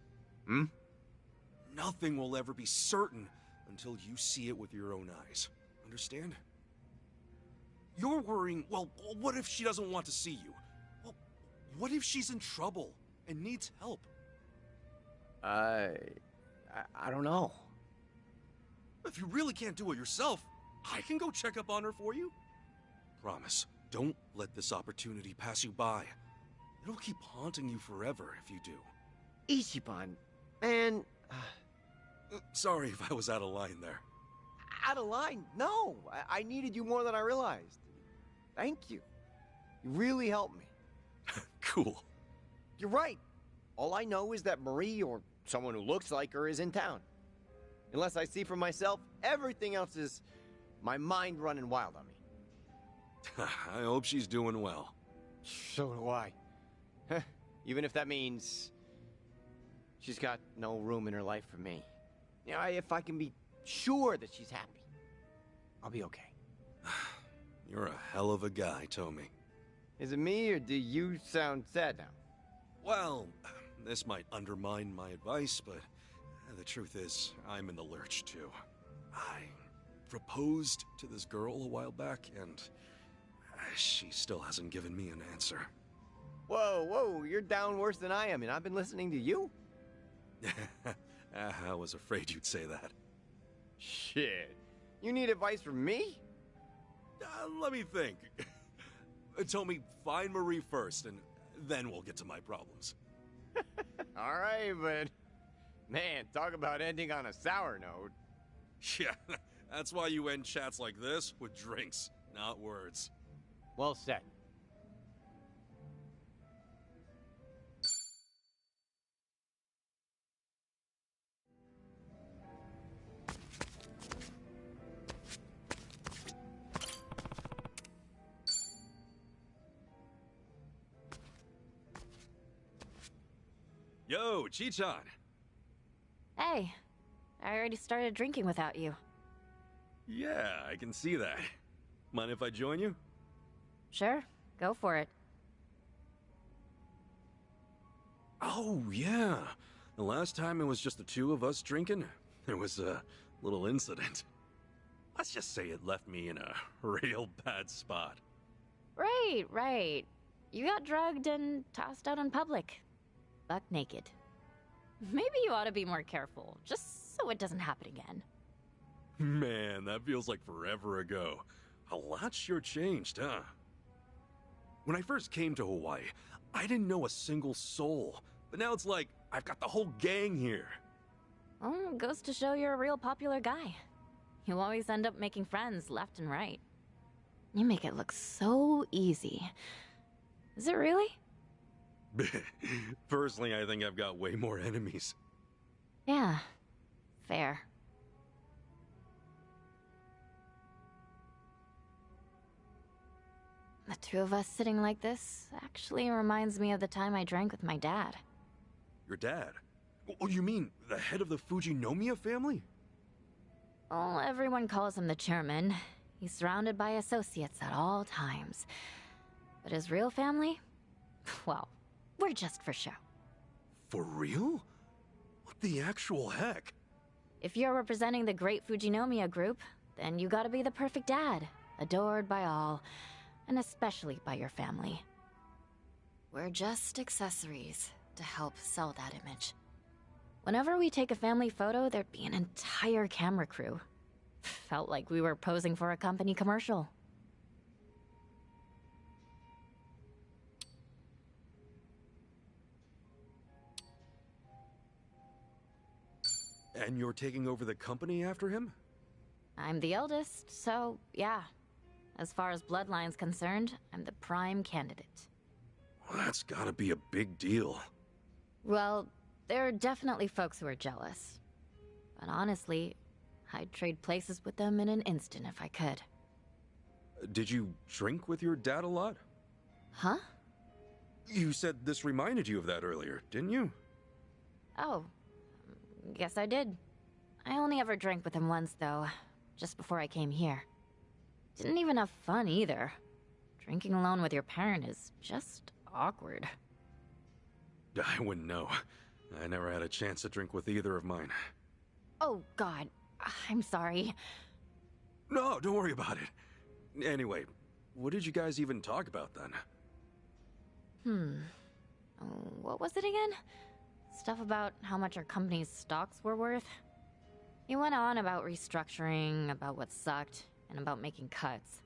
Nothing will ever be certain until you see it with your own eyes. Understand? You're worrying, well, what if she doesn't want to see you? Well, what if she's in trouble and needs help? I don't know. If you really can't do it yourself, I can go check up on her for you. Promise, don't let this opportunity pass you by. It'll keep haunting you forever if you do. Ichiban, man... Sorry if I was out of line there. Out of line? No, I needed you more than I realized. Thank you. You really helped me. Cool. You're right. All I know is that Marie, or someone who looks like her, is in town. Unless I see for myself, everything else is my mind running wild on me. I hope she's doing well. So do I. Even if that means she's got no room in her life for me. You know, if I can be sure that she's happy, I'll be okay. You're a hell of a guy, Tommy. Is it me, or do you sound sad now? Well, this might undermine my advice, but the truth is, I'm in the lurch too. I proposed to this girl a while back, and she still hasn't given me an answer. Whoa, you're down worse than I am, and I've been listening to you? I was afraid you'd say that. Shit. You need advice from me? Let me think. Tell me, find Marie first, and then we'll get to my problems. Alright, but... Man, talk about ending on a sour note. Yeah, that's why you end chats like this with drinks, not words. Well said. Yo, Chichan. Hey, I already started drinking without you. Yeah, I can see that. Mind if I join you? Sure, go for it. Oh, yeah. The last time it was just the two of us drinking, there was a little incident. Let's just say it left me in a real bad spot. Right. You got drugged and tossed out in public. Buck naked. Maybe you ought to be more careful, just so it doesn't happen again. Man, that feels like forever ago. A lot sure changed, huh? When I first came to Hawaii, I didn't know a single soul. But now it's like, I've got the whole gang here. Well, goes to show you're a real popular guy. You always end up making friends left and right. You make it look so easy. Is it really? Personally, I think I've got way more enemies. Yeah, fair. The two of us sitting like this actually reminds me of the time I drank with my dad. Your dad? Oh, you mean the head of the Fujinomiya family? Well, everyone calls him the chairman. He's surrounded by associates at all times. But his real family? Well, we're just for show. For real? What the actual heck? If you're representing the great Fujinomiya group, then you gotta be the perfect dad, adored by all, and especially by your family. We're just accessories to help sell that image. Whenever we take a family photo, there'd be an entire camera crew. Felt like we were posing for a company commercial. And you're taking over the company after him? I'm the eldest, so yeah. As far as bloodline's concerned, I'm the prime candidate. Well, that's gotta be a big deal. Well, there are definitely folks who are jealous. But honestly, I'd trade places with them in an instant if I could. Did you drink with your dad a lot? Huh? You said this reminded you of that earlier, didn't you? Oh, guess I did. I only ever drank with him once, though, just before I came here. Didn't even have fun either. Drinking alone with your parent is just awkward. I wouldn't know. I never had a chance to drink with either of mine. Oh, God. I'm sorry. No, don't worry about it. Anyway, what did you guys even talk about then? What was it again? Stuff about how much our company's stocks were worth? He went on about restructuring, about what sucked, and about making cuts.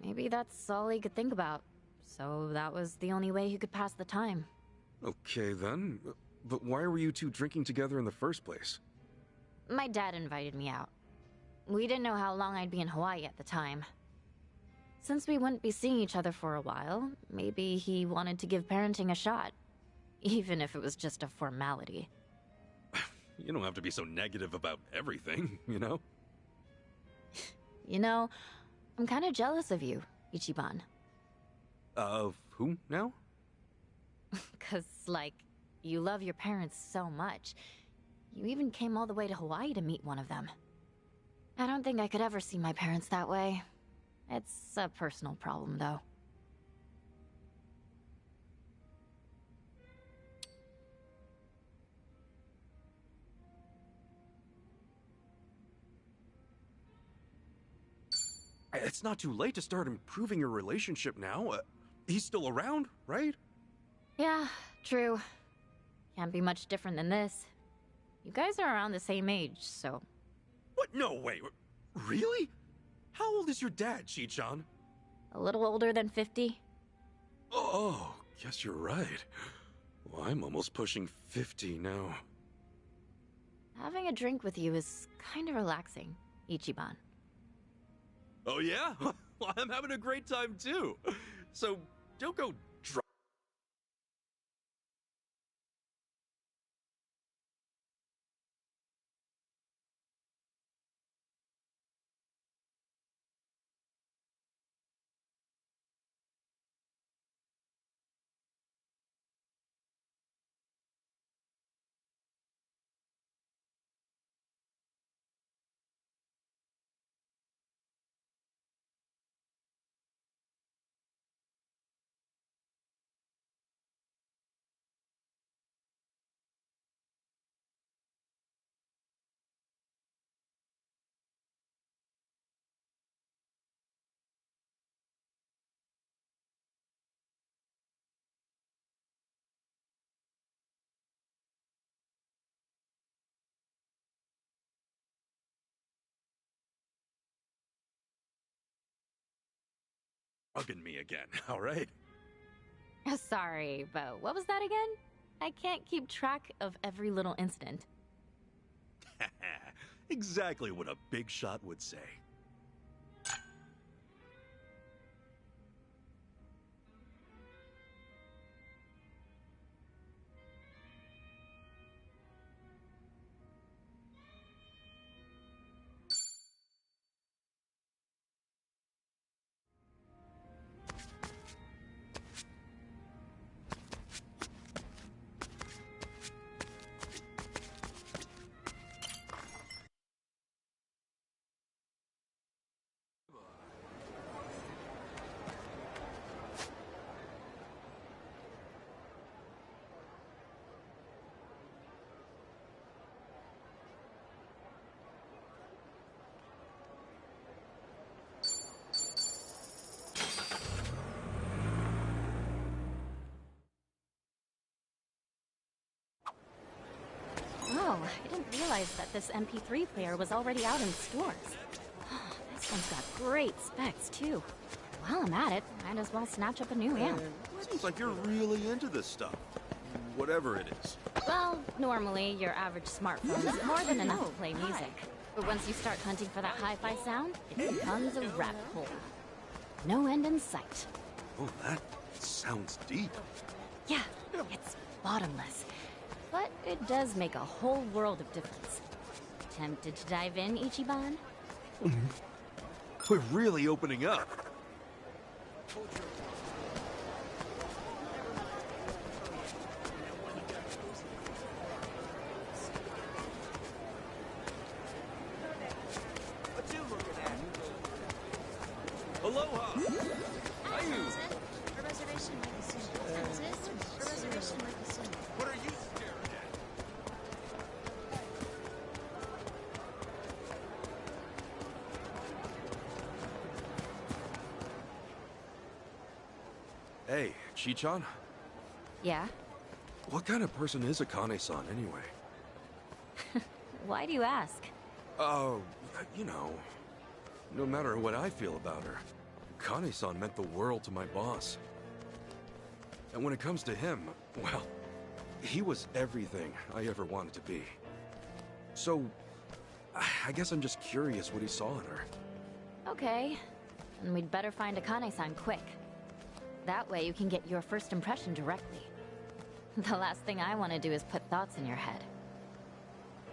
Maybe that's all he could think about, so that was the only way he could pass the time. Okay then, but why were you two drinking together in the first place? My dad invited me out. We didn't know how long I'd be in Hawaii at the time. Since we wouldn't be seeing each other for a while, maybe he wanted to give parenting a shot. Even if it was just a formality. You don't have to be so negative about everything, you know? You know, I'm kind of jealous of you, Ichiban. Of who now? 'Cause, like, you love your parents so much. You even came all the way to Hawaii to meet one of them. I don't think I could ever see my parents that way. It's a personal problem, though. It's not too late to start improving your relationship now. He's still around, right? Yeah, true. Can't be much different than this. You guys are around the same age, so... What? No, wait. Really? How old is your dad, Chi-chan? A little older than 50. Oh, guess you're right. Well, I'm almost pushing 50 now. Having a drink with you is kind of relaxing, Ichiban. Oh, yeah? Well, I'm having a great time, too. So, don't go drugging me again, all right? Sorry, but what was that again? I can't keep track of every little incident. Exactly what a big shot would say. Oh, I didn't realize that this MP3 player was already out in stores. This one's got great specs, too. While I'm at it, might as well snatch up a new amp. Seems like you're really into this stuff. Whatever it is. Well, normally your average smartphone is more than enough to play music. But once you start hunting for that hi-fi sound, it becomes a rabbit hole. No end in sight. Oh, that sounds deep. Yeah, it's bottomless. But it does make a whole world of difference. Tempted to dive in, Ichiban? We're really opening up. What you looking at? Aloha! A reservation might be soon. A reservation might be soon. What are you staring at? Hey, Chi-chan? Yeah? What kind of person is Akane-san anyway? Why do you ask? Oh, you know, no matter what I feel about her, Akane-san meant the world to my boss. And when it comes to him, well, he was everything I ever wanted to be. So, I guess I'm just curious what he saw in her. Okay. Then we'd better find Akane-san quick. That way you can get your first impression directly. The last thing I want to do is put thoughts in your head.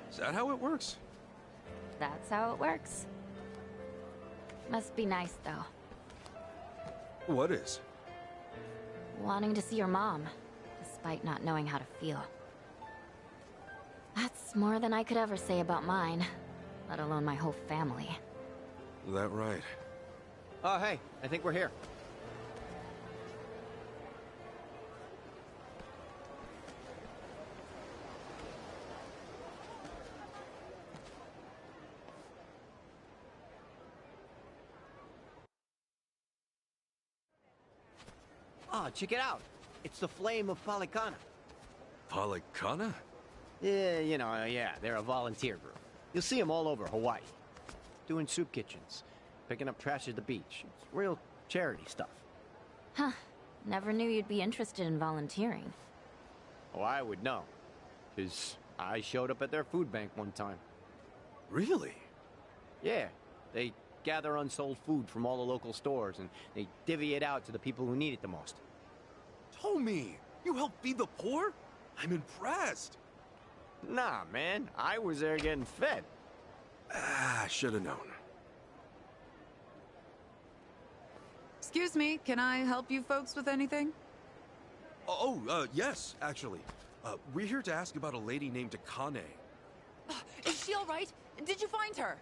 Is that how it works? That's how it works. Must be nice, though. What is? Wanting to see your mom, despite not knowing how to feel. That's more than I could ever say about mine, let alone my whole family. That right? Oh, hey, I think we're here. Oh, check it out. It's the Flame of Palikana. Palikana? Yeah, you know, yeah, they're a volunteer group. You'll see them all over Hawaii. doing soup kitchens, picking up trash at the beach. It's real charity stuff. Huh. Never knew you'd be interested in volunteering. Oh, I would know. Because I showed up at their food bank one time. Really? Yeah, they gather unsold food from all the local stores and they divvy it out to the people who need it the most. Tommy, you help feed the poor? I'm impressed. Nah, man, I was there getting fed. Ah, should have known. Excuse me, can I help you folks with anything? Yes, actually. We're here to ask about a lady named Akane. Is she all right? Did you find her?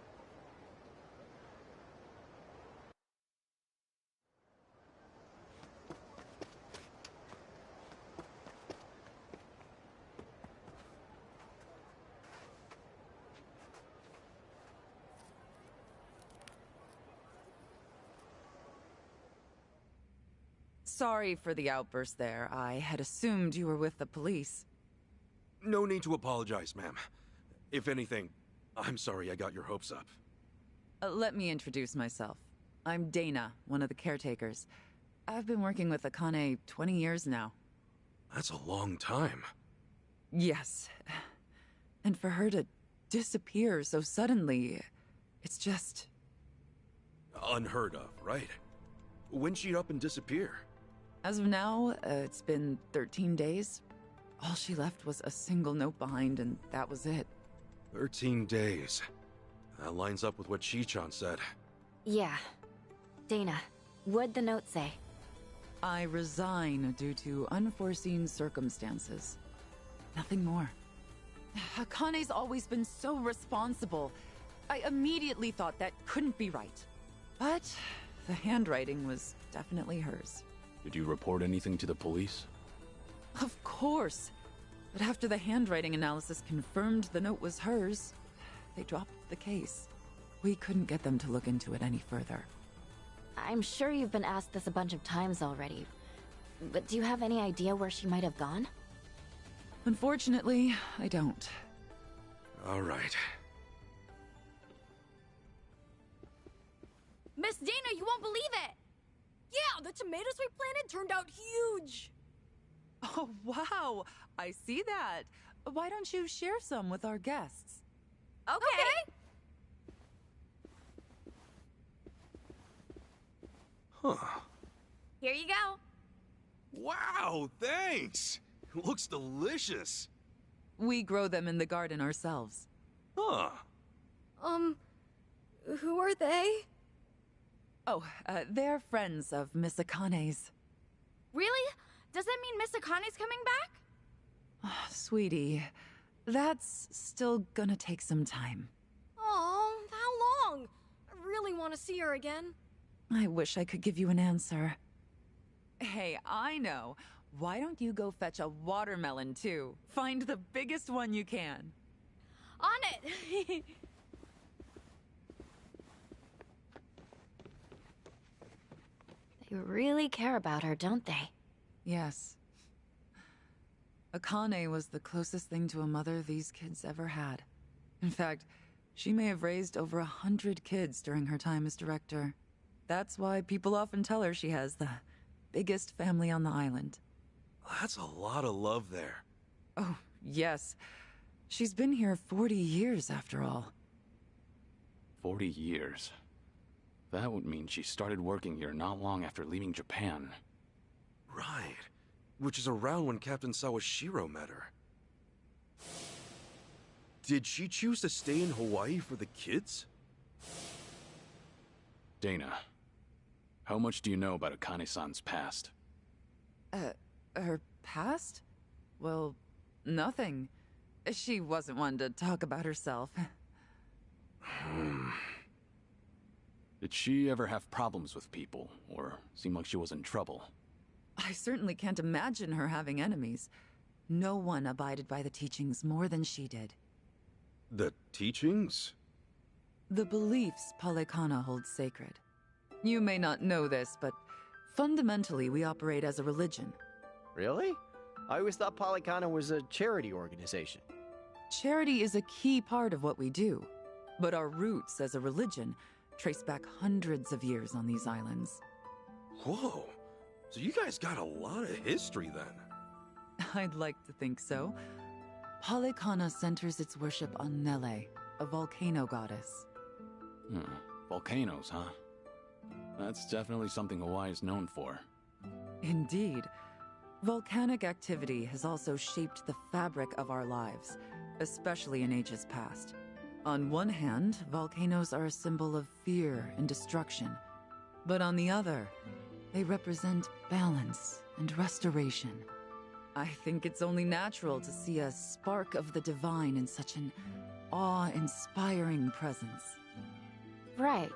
Sorry for the outburst there. I had assumed you were with the police. No need to apologize, ma'am. If anything, I'm sorry I got your hopes up. Let me introduce myself. I'm Dana, one of the caretakers. I've been working with Akane 20 years now. That's a long time. Yes. And for her to disappear so suddenly, it's just... Unheard of, right? When'd she up and disappear? As of now, it's been 13 days. All she left was a single note behind, and that was it. 13 days. That lines up with what Chi-chan said. Yeah. Dana, what'd the note say? I resign due to unforeseen circumstances. Nothing more. Akane's always been so responsible. I immediately thought that couldn't be right. But the handwriting was definitely hers. Did you report anything to the police? Of course. But after the handwriting analysis confirmed the note was hers, they dropped the case. We couldn't get them to look into it any further. I'm sure you've been asked this a bunch of times already, but do you have any idea where she might have gone? Unfortunately, I don't. All right. Miss Dana, you won't believe it! Yeah, the tomatoes we planted turned out huge! Oh, wow! I see that. Why don't you share some with our guests? Okay. Huh. Here you go. Wow, thanks! Looks delicious. We grow them in the garden ourselves. Huh. Who are they? Oh, they're friends of Miss Akane's. Really? Does that mean Miss Akane's coming back? Oh, sweetie, that's still gonna take some time. Oh, how long? I really want to see her again. I wish I could give you an answer. Hey, I know. Why don't you go fetch a watermelon, too? Find the biggest one you can. On it! They really care about her, don't they? Yes. Akane was the closest thing to a mother these kids ever had. In fact, she may have raised over 100 kids during her time as director. That's why people often tell her she has the biggest family on the island. That's a lot of love there. Oh, yes. She's been here 40 years, after all. 40 years. That would mean she started working here not long after leaving Japan. Right. Which is around when Captain Sawashiro met her. Did she choose to stay in Hawaii for the kids? Dana, how much do you know about Akane-san's past? Her past? Well, nothing. She wasn't one to talk about herself. Did she ever have problems with people, or seem like she was in trouble? I certainly can't imagine her having enemies. No one abided by the teachings more than she did. The teachings? The beliefs Palekana holds sacred. You may not know this, but fundamentally we operate as a religion. Really? I always thought Polycana was a charity organization. Charity is a key part of what we do. But our roots as a religion trace back hundreds of years on these islands. Whoa. So you guys got a lot of history then. I'd like to think so. Palikana centers its worship on Nele, a volcano goddess. Volcanoes, huh? That's definitely something Hawaii is known for. Indeed. Volcanic activity has also shaped the fabric of our lives, especially in ages past. On one hand, volcanoes are a symbol of fear and destruction. But on the other, they represent balance and restoration. I think it's only natural to see a spark of the divine in such an awe-inspiring presence. Right.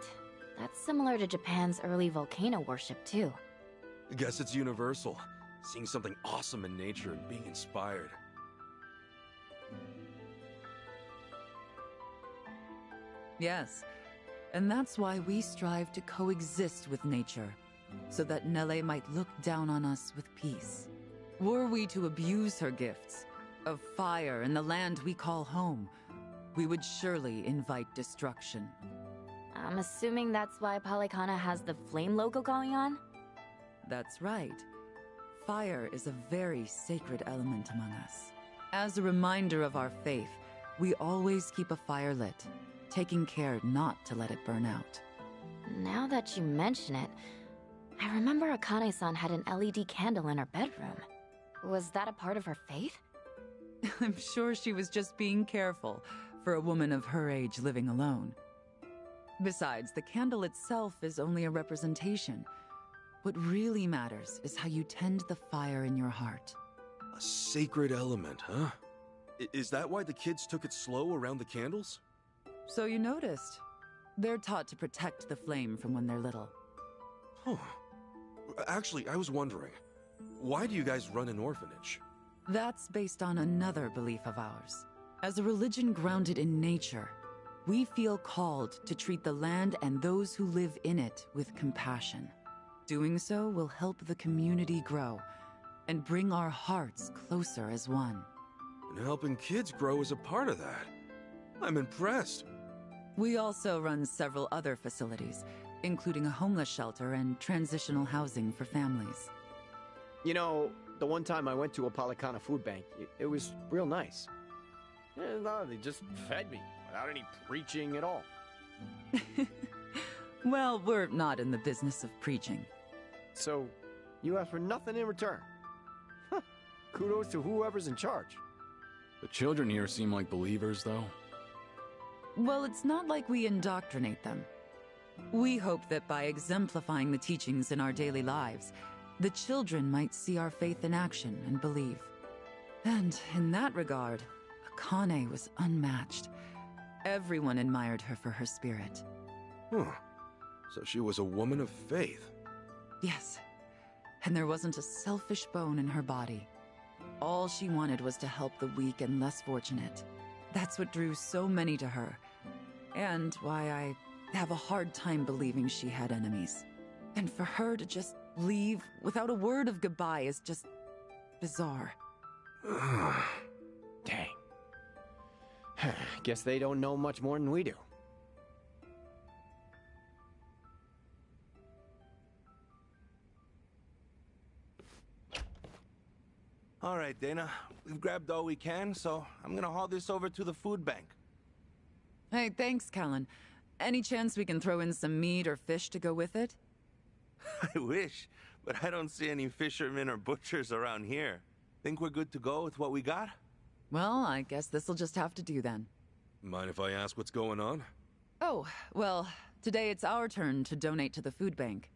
That's similar to Japan's early volcano worship, too. I guess it's universal. Seeing something awesome in nature and being inspired. Yes, and that's why we strive to coexist with nature, so that Nele might look down on us with peace. Were we to abuse her gifts of fire and the land we call home, we would surely invite destruction. I'm assuming that's why Palikana has the flame logo going on? That's right. Fire is a very sacred element among us. As a reminder of our faith, we always keep a fire lit, taking care not to let it burn out. Now that you mention it, I remember Akane-San had an LED candle in her bedroom. Was that a part of her faith? I'm sure she was just being careful for a woman of her age living alone. Besides, the candle itself is only a representation. What really matters is how you tend the fire in your heart. A sacred element, huh? Is that why the kids took it slow around the candles? So you noticed. They're taught to protect the flame from when they're little. Huh. Actually, I was wondering, why do you guys run an orphanage? That's based on another belief of ours. As a religion grounded in nature, we feel called to treat the land and those who live in it with compassion. Doing so will help the community grow and bring our hearts closer as one. And helping kids grow is a part of that. I'm impressed. We also run several other facilities, including a homeless shelter and transitional housing for families. You know, the one time I went to a Palikana food bank, it was real nice. No, they just fed me without any preaching at all. Well, we're not in the business of preaching. So, you ask for nothing in return. Huh. Kudos to whoever's in charge. The children here seem like believers, though. Well, it's not like we indoctrinate them. We hope that by exemplifying the teachings in our daily lives, the children might see our faith in action and believe. And in that regard, Akane was unmatched. Everyone admired her for her spirit. Huh. So she was a woman of faith. Yes, and there wasn't a selfish bone in her body. All she wanted was to help the weak and less fortunate. That's what drew so many to her, and why I have a hard time believing she had enemies. And for her to just leave without a word of goodbye is just bizarre. Dang. Guess they don't know much more than we do. All right, Dana. We've grabbed all we can, so I'm gonna haul this over to the food bank. Hey, thanks, Callan. Any chance we can throw in some meat or fish to go with it? I wish, but I don't see any fishermen or butchers around here. Think we're good to go with what we got? Well, I guess this'll just have to do then. Mind if I ask what's going on? Oh, well, today it's our turn to donate to the food bank.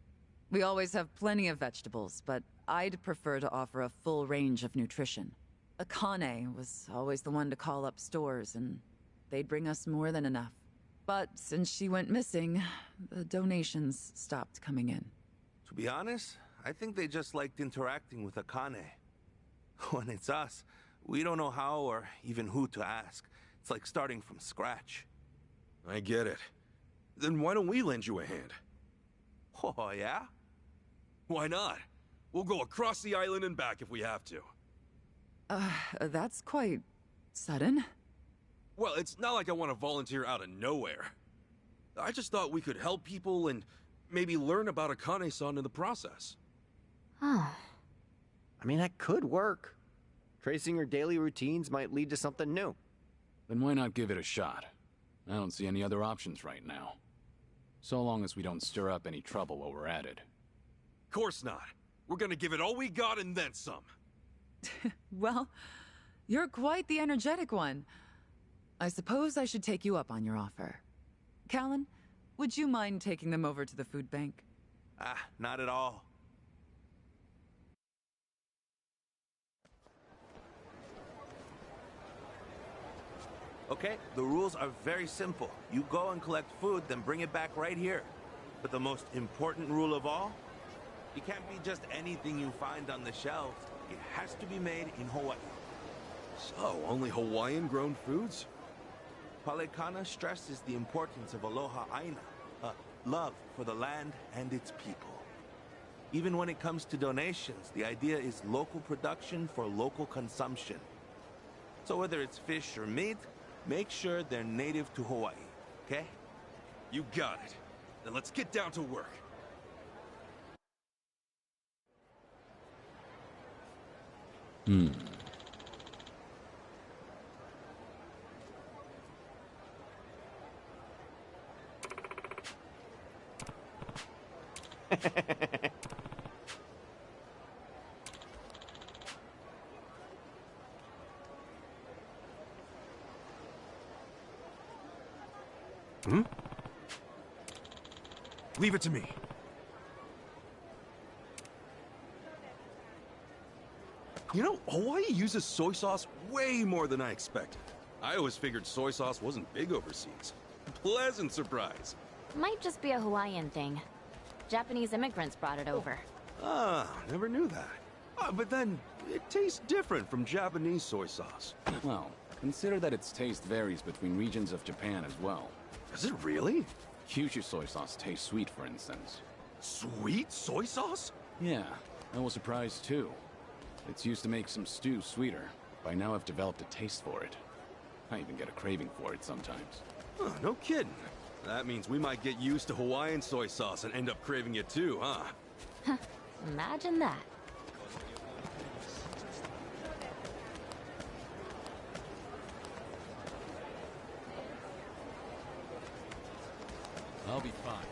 We always have plenty of vegetables, but I'd prefer to offer a full range of nutrition. Akane was always the one to call up stores, and they'd bring us more than enough. But since she went missing, the donations stopped coming in. To be honest, I think they just liked interacting with Akane. When it's us, we don't know how or even who to ask. It's like starting from scratch. I get it. Then why don't we lend you a hand? Oh, yeah? Why not? We'll go across the island and back if we have to. That's quite sudden. Well, it's not like I want to volunteer out of nowhere. I just thought we could help people and maybe learn about Akane-San in the process. Oh. I mean, that could work. Tracing your daily routines might lead to something new. Then why not give it a shot? I don't see any other options right now. So long as we don't stir up any trouble while we're at it. Course not. We're gonna give it all we got and then some. Well, you're quite the energetic one. I suppose I should take you up on your offer. Callan, would you mind taking them over to the food bank? Ah, not at all. Okay, the rules are very simple. You go and collect food, then bring it back right here. But the most important rule of all, it can't be just anything you find on the shelves. It has to be made in Hawaii. So, only Hawaiian-grown foods? Palekana stresses the importance of aloha aina, love for the land and its people. Even when it comes to donations, the idea is local production for local consumption. So whether it's fish or meat, make sure they're native to Hawaii, okay? You got it. Then let's get down to work. Leave it to me. You know, Hawaii uses soy sauce way more than I expected. I always figured soy sauce wasn't big overseas. Pleasant surprise. Might just be a Hawaiian thing. Japanese immigrants brought it over. Ah, never knew that. But then, it tastes different from Japanese soy sauce. Well, consider that its taste varies between regions of Japan as well. Does it really? Kyushu soy sauce tastes sweet, for instance. Sweet soy sauce? Yeah, I was surprised too. It's used to make some stew sweeter. By now I've developed a taste for it. I even get a craving for it sometimes. Huh, no kidding. That means we might get used to Hawaiian soy sauce and end up craving it too, huh? Imagine that. I'll be fine.